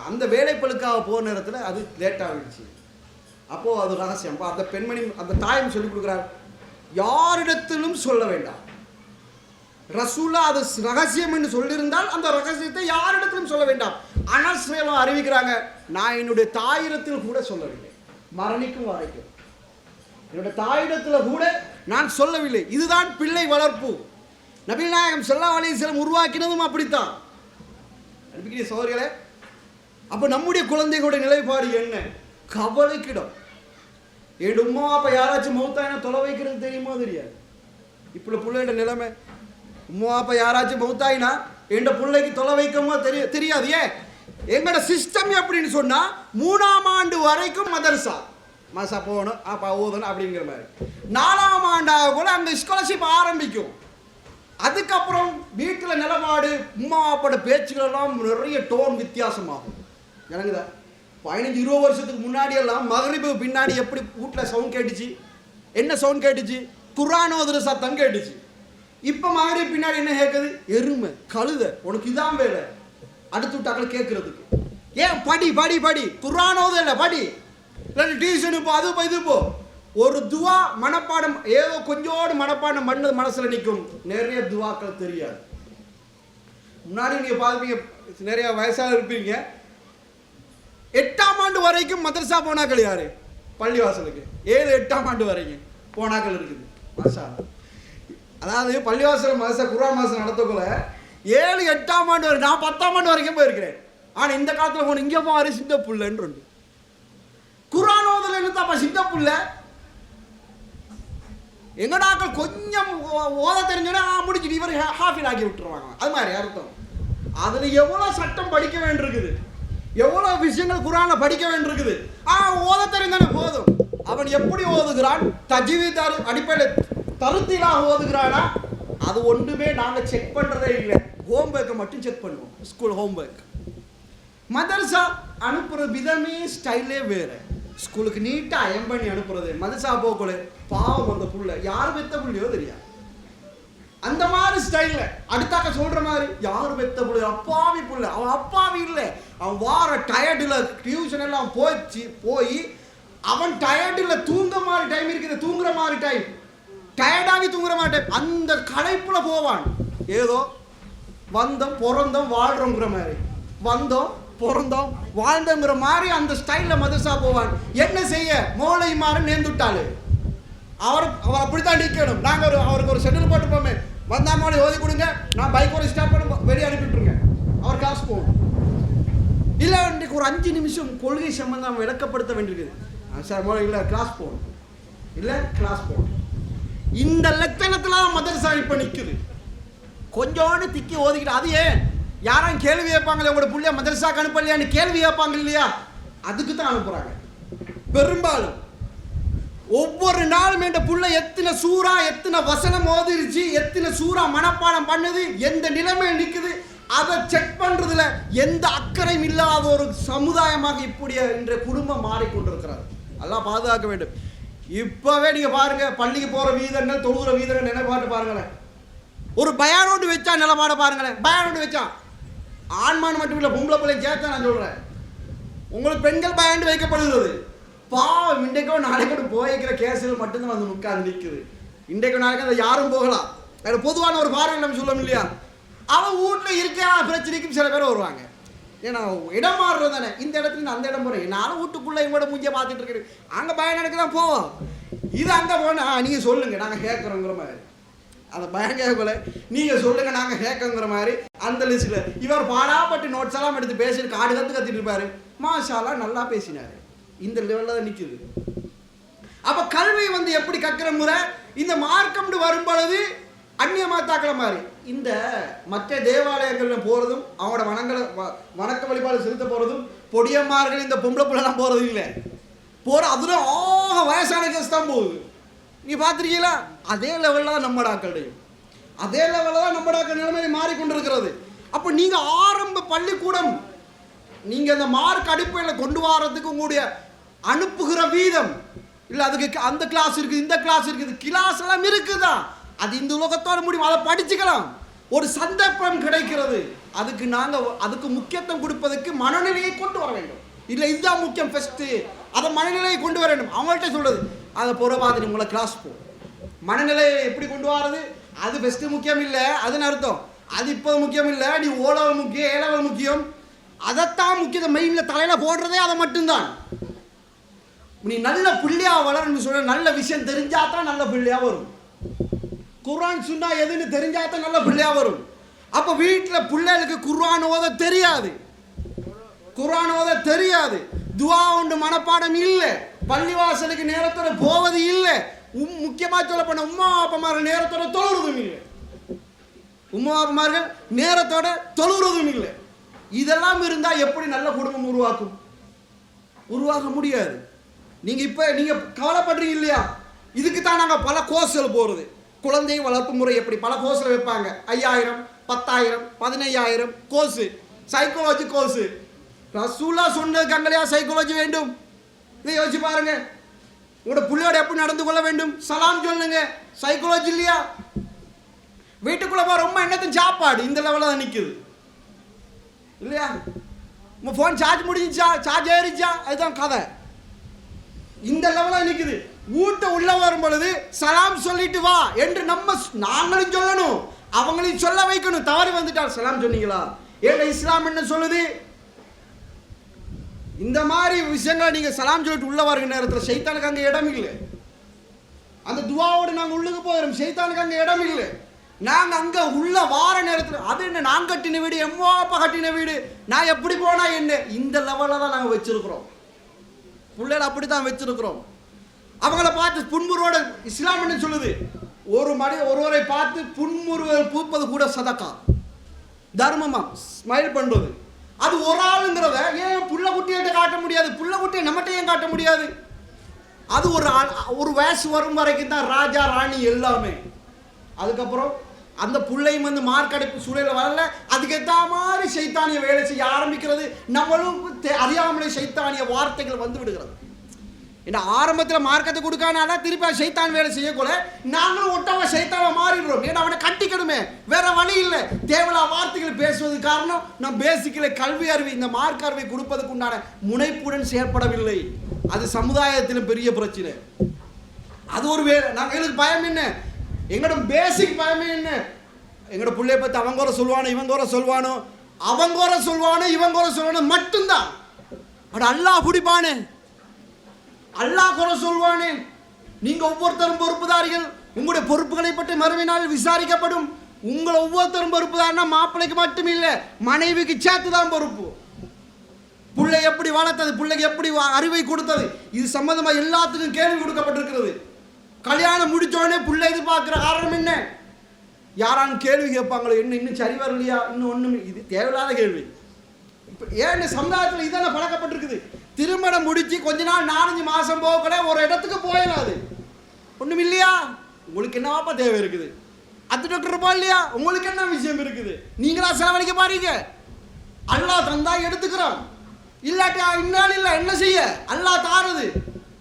அந்த வேலைப்பளுக்காக போகிற நேரத்தில் அது லேட் ஆகிடுச்சு. அப்போ அது ரகசியம். அப்போ அந்த பெண்மணி அந்த தாயம் சொல்லி கொடுக்குறார், யாரிடத்திலும் சொல்ல வேண்டாம். ரசூலா அது ரகசியம் என்று சொல்லியிருந்தால் அந்த ரகசியத்தை யாரிடத்திலும் சொல்ல வேண்டாம். ஆனால் சிலம் அறிவிக்கிறாங்க, நான் என்னுடைய தாயிடத்தில் கூட சொல்லவில்லை, மரணிக்கும் வரைக்கும் என்னுடைய தாயிடத்தில் கூட நான் சொல்லவில்லை. இதுதான் பிள்ளை வளர்ப்பு. நபிகள் நாயகம் ஸல்லல்லாஹு அலைஹி வஸல்லம் உருவாக்கினதும் அப்படித்தான். அன்பிற்குரிய சகோதரர்களே, அப்போ நம்முடைய குழந்தைகளுடைய நிலைப்பாடு என்ன? கவலைக்கிடம். என் உம்மா அப்போ யாராச்சும் மௌத்தாயினா தொலை வைக்கிறது தெரியுமோ தெரியாது. இப்போ பிள்ளையோட நிலைமை, உம்மா அப்போ யாராச்சும் மௌத்தாயினா என் பிள்ளைக்கு தொலை வைக்கமோ தெரியாது. ஏன் எங்களோட சிஸ்டம் எப்படின்னு சொன்னால் 3ஆம் ஆண்டு வரைக்கும் மதரசா போகணும், அப்போ ஓதணும் அப்படிங்கிற மாதிரி. 4ஆம் ஆண்டாக கூட அந்த ஸ்காலர்ஷிப் ஆரம்பிக்கும். அதுக்கப்புறம் வீட்டில் நிலப்பாடு, உம்மா அப்பாவோட பேச்சுகளெல்லாம் நிறைய டோன் வித்தியாசமாகும். எனக்குதா 15-20 வருஷத்துக்கு முன்னாடி எல்லாம் மகரிபு பின்னாடி எப்படி வீட்டில் சவுண்ட் கேட்டுச்சு, என்ன சவுண்ட் கேட்டுச்சு, குர்ஆன் ஓதுற சத்தம் கேட்டுச்சு. இப்போ மகரிபு பின்னாடி என்ன கேட்குது, எருமை கழுத, உனக்கு இதான் வேலை அடுத்து விட்டாக்கள் கேட்கறதுக்கு. ஏன் படி படி படி, குர்ஆன் ஓது இல்லை படி, இல்லை டியூஷனு போ, அது போ இது போ. ஒரு துவா மனப்பாடம், ஏதோ கொஞ்சோடு மனப்பாடம் பண்ணது மனசில் நிற்கும், நிறைய துவாக்கள் தெரியாது. முன்னாடி நீங்கள் பார்ப்பீங்க, நிறைய வயசாக இருப்பீங்க, 8ஆம் ஆண்டு வரைக்கும் மதரசா போனாக்கள் யாரு, பள்ளிவாசலுக்கு 7-8ஆம் ஆண்டு வரைக்கும் போனாக்கள் இருக்குது. மாஷா, அதாவது பள்ளிவாசல் மதரசா குர்ஆன் மாதம் நடத்தக்குள்ள 7-8ஆம் ஆண்டு வரை, நான் 10ஆம் ஆண்டு வரைக்கும் போயிருக்கிறேன். ஆனால் இந்த காலத்தில் போன இங்கே போவாரு சித்த புள்ளன்னு உண்டு. குர்ஆன் ஓதல் என்ன தாப்பா சித்த புள்ள, எங்கடாக்கள் கொஞ்சம் ஓத தெரிஞ்சோன்னா முடிச்சுட்டு இவர் ஹாஃபில் ஆக்கி விட்டுருவாங்க. அது மாதிரி அர்த்தம். அதில் எவ்வளோ சட்டம் படிக்க வேண்டியிருக்குது, எவ்வளோ விஷயங்கள் குர்ஆனில் படிக்க வேண்டியிருக்குது. ஓத தெரிந்தானே போதும். அவன் எப்படி ஓதுகிறான், தஜ்வீத் அடிப்படையில் தருத்திலாக ஓதுகிறானா, அது ஒன்றுமே நாங்கள் செக் பண்ணுறதே இல்லை. ஹோம்ஒர்க்கை மட்டும் செக் பண்ணுவோம், ஸ்கூல் ஹோம்ஒர்க். மதரசா அனுப்புகிற விதமே ஸ்டைலே வேறு. ஸ்கூலுக்கு நீட்டாக அயம் பண்ணி அனுப்புறது, மதரசா போக்குள்ள பாவம் அந்த புள்ள யார் பெத்த புள்ளையோ தெரியாது, அந்த மாதிரி ஸ்டைலில் அடுத்தாக்க சொல்கிற மாதிரி யார் பெத்த புள்ள, அப்பாவி புள்ள, அவன் அப்பாவி இல்லை, அவன் வார டயர்டில் டியூஷன் எல்லாம் போய் அவன் டயர்டில் தூங்க மாதிரி டைம் இருக்குது, தூங்குற மாதிரி டைம், டயர்டாகி தூங்குற மாதிரி டைம், அந்த களைப்பில் போவான். ஏதோ வந்தோம் பிறந்தோம் வாழ்கிறோங்கிற மாதிரி, வந்தோம் பிறந்தோம் வாழ்ந்தோங்கிற மாதிரி அந்த ஸ்டைலில் மதரசா போவான். என்ன செய்ய, மோளை மாறு நேர்ந்துட்டாள், அவர் அப்படித்தான் நிற்கணும். நாங்கள் அவருக்கு ஒரு ஷெட்யூல் போட்டுப்போமே, வந்தா மோளை ஓதி கொடுங்க, நான் பைக் ஒரு ஸ்டாப் பண்ணி வெளியே அனுப்பிட்டுருங்க, அவர் கிளாஸ் போகணும். இல்லை இன்றைக்கு ஒரு 5 நிமிஷம் கொள்கை சம்பந்தம் விளக்கப்படுத்த வேண்டியிருக்குது, சார் மோளை இல்லை கிளாஸ் போகணும், இல்லை கிளாஸ் போகணும். இந்த லட்சணத்தில் தான் மதரசா இப்போ நிற்குது. கொஞ்சோண்டு திக்கி ஓதிக்கிட்டு, அது ஏன் யாரும் கேள்வி கேட்பாங்களே, உங்களோட பிள்ளைய மதரசாக்கு அனுப்பலையான்னு கேள்வி கேட்பாங்க இல்லையா, அதுக்கு தான் அனுப்புகிறாங்க. பெரும்பாலும் ஒவ்வொரு நாளும் என்ற புள்ள எத்தனை சூறா எத்தனை வசனம் ஓதிருச்சு, எத்தனை சூறா மனப்பாடம் பண்ணுது, எந்த நிலைமையில் நிற்குது, அதை செக் பண்ணுறதுல எந்த அக்கறையும் இல்லாத ஒரு சமுதாயமாக இப்படிய இன்றைய குடும்பம் மாறிக்கொண்டிருக்கிறது. எல்லாம் பாதுகாக்க வேண்டும். இப்போவே நீங்கள் பாருங்கள், பள்ளிக்கு போகிற வீதங்கள் தொழுகிற வீதங்கள் நிலைப்பாட்டு பாருங்களேன். ஒரு பயானோட்டு வச்சா நிலப்பாட பாருங்களேன், பயானோட்டு வச்சா ஆண்மான் மட்டும் இல்லை பொம்பளை பிள்ளை சேர்த்தா நான் சொல்கிறேன். உங்களுக்கு பெண்கள் பயாண்டு வைக்கப்படுகிறது. பாவம் இன்றைக்கோ நாளைக்கு போய்க்கிற கேஸுகள் மட்டும்தான் வந்து உட்காந்து நிற்குது. இன்றைக்கு நாளைக்கு அதை யாரும் போகலாம், அதில் பொதுவான ஒரு பார்வை நம்ம சொல்லணும் இல்லையா. அவன் வீட்டில் இருக்க பிரச்சனைக்கும் சில பேர் வருவாங்க. ஏன்னா இடம் மாறுறது தானே, இந்த இடத்துல அந்த இடம் போகிறேன், நானும் வீட்டுக்குள்ளே இவங்களோட மூஞ்சியை பார்த்துட்டு இருக்கிறேன், அங்கே பயம் நடக்க தான் போவோம். இது அங்கே போனால் நீங்கள் சொல்லுங்கள் நாங்கள் கேட்குறோங்கிற மாதிரி, அதை பயங்கர நீங்கள் சொல்லுங்கள் நாங்கள் கேட்குங்கிற மாதிரி அந்த லிஸ்ட்டில் இவர் பாடாப்பட்டு நோட்ஸ் எல்லாம் எடுத்து பேசிட்டு காடு கற்றுட்டு இருப்பார். மாஷாலா நல்லா பேசினார். இந்த லெவலில் தான் நிற்குது. அப்போ கல்வி எப்படி கற்கிற முறை இந்த மார்க்கம்னு வரும் பொழுது அந்நிய மதத்தாக்களை மாதிரி இந்த மற்ற தேவாலயங்களில் போகிறதும் அவங்களோட வணக்க வழிபாடு செலுத்த போகிறதும் பொடியம்மார்கள் இந்த பொம்பளை பிள்ளைலாம் போகிறது இல்லை. அதில் வயசான கேஸ் தான் போகுது. நீ பார்த்துருக்கீங்களா? அதே லெவலில் தான் நம்ம டாக்கள்டையும் அதே லெவலில் தான் நம்ம டாக்கள் நிலைமை மாறிக்கொண்டிருக்கிறது. அப்போ நீங்கள் ஆரம்ப பள்ளிக்கூடம் நீங்கள் அந்த மார்க் அடிப்படையில் கொண்டு வரதுக்கு உங்களுடைய அனுப்புகிற வீதம் இல்லை, அதுக்கு அந்த கிளாஸ் இருக்குது இந்த கிளாஸ் இருக்குது, கிளாஸ் எல்லாம் இருக்குதா, அது இந்த உலகத்தோட முடியும், அதை படிச்சுக்கலாம். ஒரு சந்தர்ப்பம் கிடைக்கிறது, அதுக்கு முக்கியத்துவம் கொடுப்பதற்கு மனநிலையை கொண்டு வர வேண்டும். இல்லை இதுதான் முக்கியம் ஃபஸ்ட்டு, அதை மனநிலையை கொண்டு வர வேண்டும். அவங்கள்ட்ட சொல்றது அதை பொறுப்பாது உங்களை கிளாஸ் போ. மனநிலையை எப்படி கொண்டு வரது? அது ஃபஸ்ட்டு முக்கியம் இல்லை, அதுன்னு அர்த்தம். அது இப்போ முக்கியம் இல்லை, நீ ஓலவல் முக்கியம் ஏலவல் முக்கியம், அதைத்தான் முக்கியம். மெயினில் தலையில் போடுறதே அதை மட்டும்தான். நீ நல்ல பிள்ளையா வளரன்னு சொல்ற, நல்ல விஷயம் தெரிஞ்சாதான் நல்ல பிள்ளையா வரும். குர்ஆன் சுன்னா எதுன்னு தெரிஞ்சாதான் நல்ல பிள்ளையா வரும். அப்போ வீட்டில் பிள்ளைகளுக்கு குர்ஆன் ஓத தெரியாது, குர்ஆன் ஓத தெரியாது, துவா உண்டு மனப்பாடம் இல்லை, பள்ளிவாசலுக்கு நேரத்தோட போவது இல்லை, முக்கியமாக சொல்ல போன உம்மா அப்பமார்கள் நேரத்தோட தொழுறதும் இல்லை, உம்மா அப்பமார்கள் நேரத்தோட தொழுறதும் இல்லை. இதெல்லாம் இருந்தால் எப்படி நல்ல குடும்பம் உருவாக்க முடியாது. நீங்கள் கவலைப்படுறீங்க இல்லையா? இதுக்கு தான் நாங்கள் பல கோர்ஸ்கள் போகிறது. குழந்தை வளர்ப்பு முறை எப்படி பல கோர்ஸில் வைப்பாங்க. 5000 10,000 15,000 கோர்ஸு, சைக்காலஜி கோர்ஸு. ரசூலா சொன்னதுக்கு அங்கேயா சைக்காலஜி வேண்டும்? இதை யோசிச்சு பாருங்க. உங்களோட பிள்ளையோட எப்படி நடந்து கொள்ள வேண்டும், சலாம் சொல்லுங்க, சைக்காலஜி இல்லையா? வீட்டுக்குள்ளே போகிற ரொம்ப என்னத்தின் சாப்பாடு இந்த லெவலில் தான் நிற்குது இல்லையா? உங்கள் ஃபோன் சார்ஜ் முடிஞ்சிச்சா, சார்ஜ் ஏறிச்சா, அதுதான் கதை. இந்த லெவலில் நிற்குது. வீட்டை உள்ள வரும் பொழுது சலாம் சொல்லிட்டு வா என்று நாங்களும் சொல்லணும், அவங்களையும் சொல்ல வைக்கணும். தவறி வந்துட்டால் சலாம் சொன்னீங்களா? ஏன்னா இஸ்லாம் என்ன சொல்லுது? இந்த மாதிரி விஷயங்களை நீங்கள் சலாம் சொல்லிட்டு உள்ள வருகிற நேரத்தில் ஷைத்தானுக்கு அங்கே இடம் இல்லை. அந்த துவாவோடு நாங்கள் உள்ளுக்கு போகிறோம், ஷைத்தானுக்கு அங்கே இடம் இல்லை. நாங்கள் அங்கே உள்ள வார நேரத்தில் அது என்ன நான் கட்டின வீடு, எம்மாப்பா கட்டின வீடு, நான் எப்படி போனா என்ன, இந்த லெவலில் தான் நாங்கள் வச்சிருக்கிறோம். பிள்ளைகள் அப்படி தான் வச்சிருக்கிறோம். அவங்கள பார்த்து புன்முறுவோட இஸ்லாம் என்ன சொல்லுது? ஒருவரை பார்த்து புன்முறுவல் பூப்பது கூட சதக்கா, தர்மமா ஸ்மைல் பண்றது. அது ஒரு ஆளுங்கிறத ஏன் புள்ள குட்டியிட்ட காட்ட முடியாது? புள்ள குட்டியை நம்மகிட்ட ஏன் காட்ட முடியாது? அது ஒரு வயசு வரும் வரைக்கும் தான் ராஜா ராணி எல்லாமே. அதுக்கப்புறம் அந்த பிள்ளையும் மார்க் அடைப்பு சூழல வரல, அதுக்கேற்ற மாதிரி சைத்தானிய வேலை செய்ய ஆரம்பிக்கிறது. நம்மளும் அறியாமலே சைத்தானிய வார்த்தைகள் வந்து விடுகிறது. ஏன்னா ஆரம்பத்தில் மார்க்கத்தை கொடுக்கானால திருப்பி சைத்தான் வேலை செய்யக்கூட நாங்களும் ஒட்டவா சைத்தாவை மாறிடுறோம். ஏன்னா அவனை கட்டிக்கணுமே, வேற வழி இல்லை. தேவையில்லா வார்த்தைகள் பேசுவது காரணம் நம் பேசிக்கல கல்வி அறிவு, இந்த மார்க் அறிவை கொடுப்பதற்கு உண்டான முனைப்புடன் செயற்படவில்லை. அது சமுதாயத்திலும் பெரிய பிரச்சனை. அது ஒரு வேலை. எங்களுக்கு பயம் என்ன? எங்களோட பேசிக் பயமே என்ன? எங்களோட பிள்ளைய பற்றி அவங்க குறை சொல்லுவானோ, இவங்க குறை சொல்லுவானோ, அவங்க குறை சொல்லுவானோ, இவங்க குறை சொல்லுவானோ மட்டும்தான். அல்லாஹ் பிடிப்பானே, அல்லாஹ் குறை சொல்வானே. நீங்க ஒவ்வொருத்தரும் பொறுப்புதாரிகள். உங்களுடைய பொறுப்புகளை பற்றி மறுமையினால் விசாரிக்கப்படும். உங்களை ஒவ்வொருத்தரும் பொறுப்புதாரினா மாப்பிள்ளைக்கு மட்டும் இல்லை, மனைவிக்கு சேர்த்து தான் பொறுப்பு. பிள்ளை எப்படி வளர்த்தது, பிள்ளைக்கு எப்படி அறிவை கொடுத்தது, இது சம்பந்தமாக எல்லாத்துக்கும் கேள்வி கொடுக்கப்பட்டிருக்கிறது. கல்யாணம் முடிச்சோடனே பிள்ளை எதிர்பார்க்கிற காரணம் என்ன? யாரான்னு கேள்வி கேட்பாங்களோ, என்ன இன்னும் சரி வரலையா, இன்னும் ஒன்றும். இது தேவையில்லாத கேள்வி. இப்போ ஏன் சமுதாயத்தில் இதெல்லாம் பழக்கப்பட்டிருக்குது. திருமணம் முடிச்சு கொஞ்ச நாள் 4-5 மாதம் போகக்கூட ஒரு இடத்துக்கு போயிடாது. ஒன்றும் இல்லையா? உங்களுக்கு என்னவாப்பா தேவை இருக்குது? டாக்டர் இருப்பா இல்லையா? உங்களுக்கு என்ன விஷயம் இருக்குது? நீங்களா செலவழிக்க பாருங்க. அல்லாஹ் தந்தா எடுத்துக்கிறோம், இல்லாட்டி இன்னாலும் இல்லை, என்ன செய்ய? அல்லாஹ் தாருது.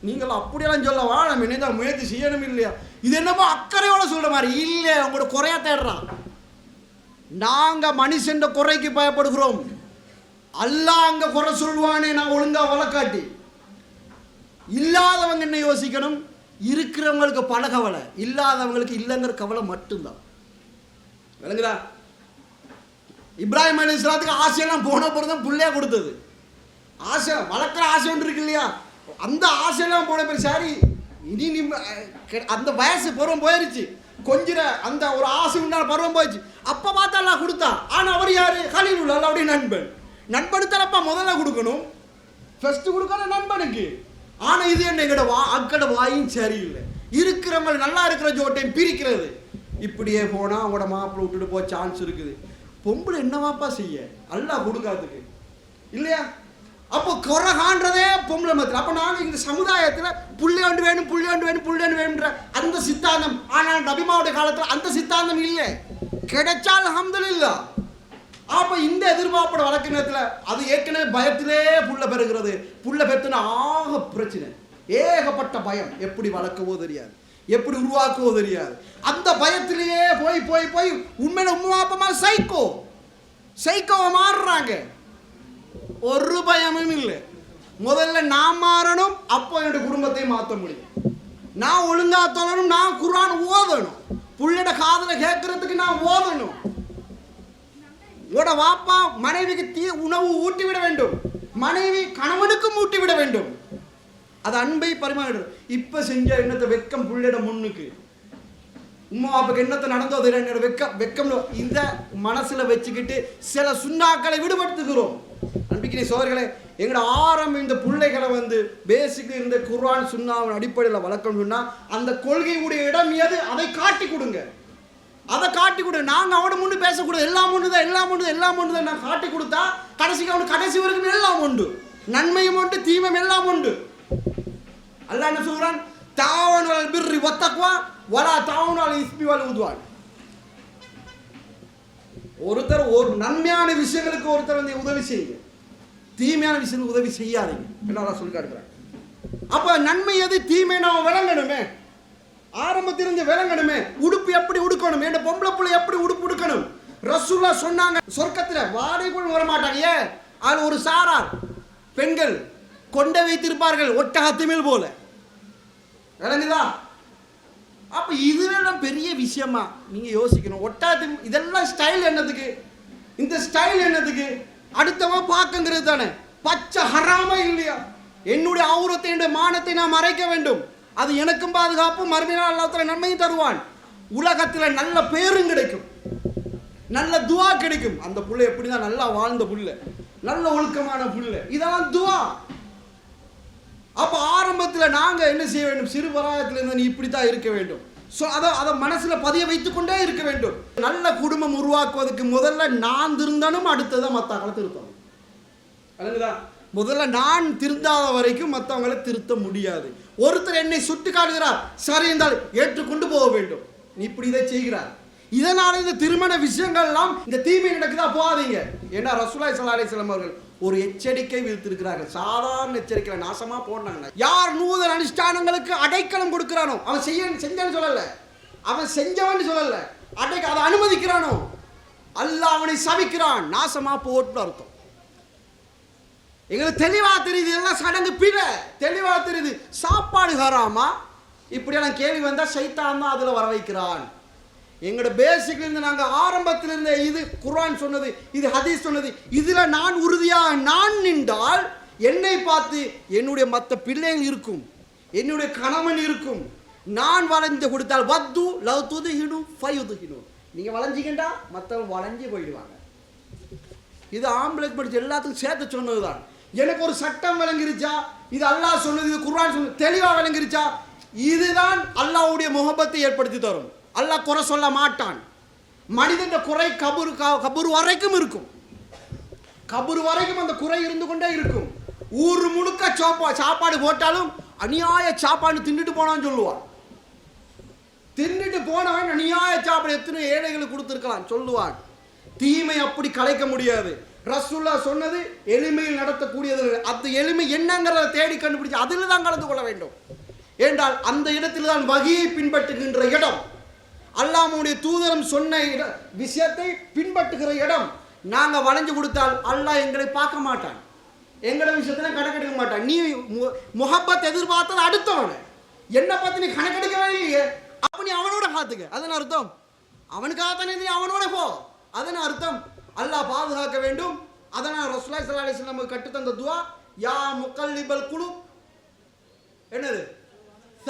நீங்கள் அப்படியெல்லாம் சொல்லவா? நம்ம என்னதான் முயற்சி செய்யணும் இல்லையா? இது என்னமோ அக்கறையோட சொல்ற மாதிரி இல்லை. உங்களோட குறையா தேடுறான். நாங்கள் மனுஷன் குறைக்கு பயப்படுகிறோம். அல்லாஹ் அங்கே குறை சொல்வானே நான் ஒழுங்கா வளர்க்காட்டி. இல்லாதவங்க என்ன யோசிக்கணும்? இருக்கிறவங்களுக்கு பல கவலை, இல்லாதவங்களுக்கு இல்லைங்கிற கவலை மட்டும்தான். விளங்குதா? இப்ராஹிம் அலைஹிஸ்ஸலாத்துக்கு ஆசையெல்லாம் போன பிறந்தான் பிள்ளையா கொடுத்தது. ஆசை வளர்க்குற ஆசை ஒன்று இருக்கு இல்லையா? அந்த ஆசையெல்லாம் போன பிறகு சரி இனி நீ அந்த வயசு பருவம் போயிருச்சு, கொஞ்சம் அந்த ஒரு ஆசை உண்டான பருவம் போயிடுச்சு. அப்போ பார்த்தா எல்லாம் கொடுத்தா. ஆனால் அவர் யார்? ஹலீலுல்லா, அல்லாவுடைய நண்பன். நண்பனுக்கு முதல்ல கொடுக்கணும், ஃபர்ஸ்ட் கொடுக்கணும் நண்பனுக்கு. ஆனால் இது என்ன, எங்கட அக்கட வாயும் சரியில்லை. இருக்கிறவங்க நல்லா இருக்கிற ஜோட்டையும் பிரிக்கிறது. இப்படியே போனால் அவங்களோட மாப்பிள்ளை விட்டுட்டு போக சான்ஸ் இருக்குது. பொம்பளை என்னவாப்பா செய்ய, அல்லாஹ் கொடுக்காதுக்கு இல்லையா? அப்போ குறை காண்றதே பொம்பளை மத்தியில். அப்போ நாங்கள் இந்த சமுதாயத்தில் புள்ளையாண்டு வேணும், புள்ளையாண்டு வேணும், புள்ளையாண்டு வேணுன்ற அந்த சித்தாந்தம். ஆனால் நபிமாவுடைய காலத்தில் அந்த சித்தாந்தம் இல்லை. கிடைச்சால் அல்ஹம்துலில்லாஹ். அப்போ இந்த எதிர்பார்ப்போட வழக்கு நேரத்தில் அது ஏற்கனவே பயத்திலே புள்ள பெறுகிறது. புள்ள பெற்றுனா ஆக பிரச்சனை, ஏகப்பட்ட பயம். எப்படி வளர்க்கவோ தெரியாது, எப்படி உருவாக்கவோ தெரியாது. அந்த பயத்திலேயே போய் போய் போய் உண்மையில உண்மாப்பமா சைக்கோவை மாறுறாங்க. ஒரு பயமும் இல்லை. முதல்ல நான் மாறணும், அப்போ என்னுடைய குடும்பத்தை மாற்ற முடியும். நான் ஒழுங்கா தொழணும், நான் குர்ஆன் ஓதணும், புள்ளிட காதல கேட்கறதுக்கு நான் ஓதணும். உங்களோட வாப்பா மனைவிக்கு உணவு ஊட்டி விட வேண்டும், மனைவி கணவனுக்கும் ஊட்டி விட வேண்டும். அது அன்பை பரிமாறிடும். இப்ப செஞ்ச என்னத்தை வெக்கம் புள்ளிட முன்னுக்கு, உம்மா அப்பாக்கு என்னத்தை நடந்தோ என்னோட வெக்கம் இந்த மனசுல வச்சுக்கிட்டு சில சுண்ணாக்களை விடுபடுத்துகிறோம். நம்பிக்கை சோதர்களே, எங்களோட ஆரம்பம் இந்த பிள்ளைகளை பேசிக்கு இருந்த குர்ஆன் சுன்னாவின் அடிப்படையில் வளர்க்கணும்னா அந்த கொள்கையுடைய இடம் எது, அதை காட்டி கொடுங்க. அதை காட்டி கொடு. நாங்கள் அவனை முன்னு பேசக்கூடாது. எல்லாம் ஒன்று தான், எல்லாம் ஒன்று தான், எல்லாம் ஒன்று தான். நான் காட்டி கொடுத்தா கடைசிக்கு அவனுக்கு கடைசி வரைக்கும் எல்லாம் உண்டு, நன்மையும் உண்டு, தீமையும் எல்லாம் உண்டு. அல்லாஹ் என்ன சொல்றான்? தாவனு அலல் பிர்ரி வத்தக்வா வலா தாவனு அலல் இஸ்மி வல் உத்வான். ஒருத்தர் ஒரு நன்மையான விஷயங்களுக்கு ஒருத்தர் உதவி செய்யுங்க, தீமையான விஷயங்களுக்கு உதவி செய்யாதீங்க. என்ன சொல்லி காட்டுறாங்க. அப்ப நன்மை எது, தீமை நாம் விளங்கணுமே, ஆரம்பத்திலிருந்து விளங்கணுமே. உடுப்பு எப்படி உடுக்கணும், என்ன பொம்பளை பிள்ளை எப்படி உடுப்பு உடுக்கணும். ரசூலுல்லாஹ் சொன்னாங்க, சொர்க்கத்துல வாடைக்குள் வர மாட்டாங்க. ஏன்? அது ஒரு சாரார் பெண்கள் கொண்டை வைத்திருப்பார்கள் ஒட்டகத்திமில் போல. விளங்குதா? அப்ப இதுவெல்லாம் பெரிய விஷயமா நீங்க யோசிக்கணும். ஒட்டகத்திமில் இதெல்லாம் ஸ்டைல் என்னதுக்கு, இந்த ஸ்டைல் என்னதுக்கு? அடுத்தவன் பார்க்கங்கிறது தானே. பச்சை ஹராமா இல்லையா? என்னுடைய ஔரத்தை, என்னுடைய மானத்தை நான் மறைக்க வேண்டும். அது எனக்கும் பாதுகாப்பு, மறுமையினால் அல்லாஹ் நன்மையும் தருவான். உலகத்தில் நல்ல பேரும் கிடைக்கும், நல்ல துவா கிடைக்கும். அந்த புள்ள எப்படிதான் நல்லா வாழ்ந்த புள்ள, நல்ல ஒழுக்கமான புள்ள, இதெல்லாம் துவா. அப்ப ஆரம்பத்தில் நாங்க என்ன செய்ய வேண்டும்? சிறு பராயத்திலிருந்து நீ இப்படித்தான் இருக்க வேண்டும். அதை மனசுல பதிய வைத்துக் கொண்டே இருக்க வேண்டும். நல்ல குடும்பம் உருவாக்குவதற்கு முதல்ல நான் திருந்தனும், அடுத்ததான் மற்றவங்களை திருத்தணும். முதல்ல நான் திருந்தாத வரைக்கும் மற்றவங்களை திருத்த முடியாது. ஒருத்தர் என்னை சுட்டி காட்டுகிறார், சரி என்றால் ஏற்றுக்கொண்டு போக வேண்டும். நீ இப்படி இதை செய்கிறார். இதனால இந்த திருமண விஷயங்கள் எல்லாம் இந்த தீமை நடக்குதா, போகாதீங்க. ஏன்னா ரசூலுல்லாஹி ஸல்லல்லாஹு அலைஹி வஸல்லம் அவர்கள் ஒரு எச்சரிக்கை விடுத்திருக்கிறார்கள். சாதாரண எச்சரிக்கை, நாசமா போனாங்க. யார் நூதன அனுஷ்டானங்களுக்கு அடைக்கலம் கொடுக்கிறானோ, அவன் செஞ்சன்னு சொல்லல, அவன் செஞ்சவன் சொல்லல, அதை அனுமதிக்கிறானோ அல்லாஹ் அவனை சபிக்கிறான், நாசமா போட்டு அர்த்தம். எங்களுக்கு தெளிவா தெரியுது, எல்லாம் சடங்கு பிற தெளிவா தெரியுது. சாப்பாடு ஹராமா இப்படியெல்லாம் கேள்வி வந்தா சைத்தான் தான் அதுல வர வைக்கிறான். எங்களோட பேசிக்ல இருந்து நாங்க ஆரம்பத்தில் இருந்த இது குர்ஆன் சொன்னது, இது ஹதீஸ் சொன்னது, இதுல நான் உறுதியாக நான் நின்றால் என்னை பார்த்து என்னுடைய மற்ற பிள்ளைகள் இருக்கும், என்னுடைய கணவன் இருக்கும். நான் வளைஞ்சு கொடுத்தால் வத்து லவ் துதுஹினு ஃபயுதுஹினு, நீங்க வளைஞ்சிக்கிட்டா மற்றவங்க வளைஞ்சு போயிடுவாங்க. இது ஆம்பளைக்கு படிச்சு எல்லாத்துக்கும் சேர்த்து சொன்னதுதான். எனக்கு ஒரு சட்டம் விளங்கிருச்சா, இது அல்லாஹ் சொன்னது, இது குர்ஆன் சொன்னது தெளிவா விளங்கிருச்சா, இதுதான் அல்லாஹ்வுடைய முஹப்பத்தை ஏற்படுத்தி தரும். அல்லாஹ் குறை சொல்ல மாட்டான். மனிதன் குறை கபூர் வரைக்கும் இருக்கும், கபூர் வரைக்கும் அந்த குறை இருந்து கொண்டே இருக்கும். ஊர் முழுக்க சாப்பாடு போட்டாலும் அநியாய சாப்பாடு தின்னுட்டு போனான்னு சொல்லுவான். தின்னுட்டு போனவன் அநியாய சாப்பாடு எத்தனை ஏழைகளுக்கு கொடுத்துருக்கலாம் சொல்லுவான். தீமை அப்படி கலைக்க முடியாது. ரசூலுல்லாஹ் சொன்னது எளிமையில் நடத்தக்கூடியது. அந்த எளிமை என்னங்கிறத தேடி கண்டுபிடிச்சு அதில் தான் கலந்து கொள்ள வேண்டும். என்றால் அந்த இடத்தில் தான் வகையை பின்பற்றுகின்ற இடம், அல்லாஹ்வுடைய தூதரும் சொன்ன விஷயத்தை பின்பற்றுகிற இடம். நாங்கள் வளைஞ்சு கொடுத்தால் அல்லாஹ் எங்களை பார்க்க மாட்டான், எங்களை விஷயத்துல கணக்கெடுக்க மாட்டான். நீ முஹப்பத் எதிர்பார்த்தது அடுத்தவன, என்னை பார்த்து நீ கணக்கெடுக்கவே இல்லையே, அப்ப நீ அவனோட காத்துக்க. அதன் அர்த்தம் அவனுக்காகத்தானே நீ அவனோட போ. அதன் அர்த்தம் அல்லாஹ் பாதுகாக்க வேண்டும். அதனால் ரசூலுல்லாஹி ஸல்லல்லாஹு அலைஹி வஸல்லம் நமக்கு கற்றுத்தந்த துஆ, யா முகல்லிபல் குலூப், என்னது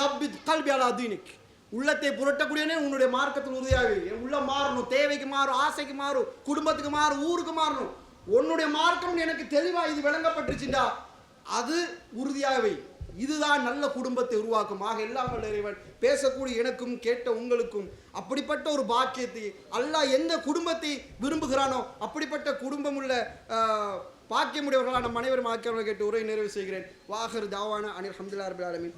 தப்பித் கல்பி அலா தீனிக், உள்ளத்தை புரட்டக்கூடியனே உன்னுடைய மார்க்கத்தில் உறுதியாக என் உள்ள மாறணும், தேவைக்கு மாறும், ஆசைக்கு மாறும், குடும்பத்துக்கு மாறும், ஊருக்கு மாறணும். உன்னுடைய மார்க்கம் எனக்கு தெளிவா இது விளங்கப்பட்டுச்சுண்டா அது உறுதியாகவே. இதுதான் நல்ல குடும்பத்தை உருவாக்கும். ஆக எல்லாம் வல்ல இறைவன் பேசக்கூடிய எனக்கும் கேட்ட உங்களுக்கும் அப்படிப்பட்ட ஒரு பாக்கியத்தை அல்லாஹ் எந்த குடும்பத்தை விரும்புகிறானோ அப்படிப்பட்ட குடும்பம் உள்ள பாக்கியமுடையவர்களான நம் அனைவரும் ஆக்கியவர்களை கேட்டு உரை நிறைவு செய்கிறேன். வாஹர் தாவானா அனில் ஹம்துலில்லாஹி ரப்பில் ஆலமீன்.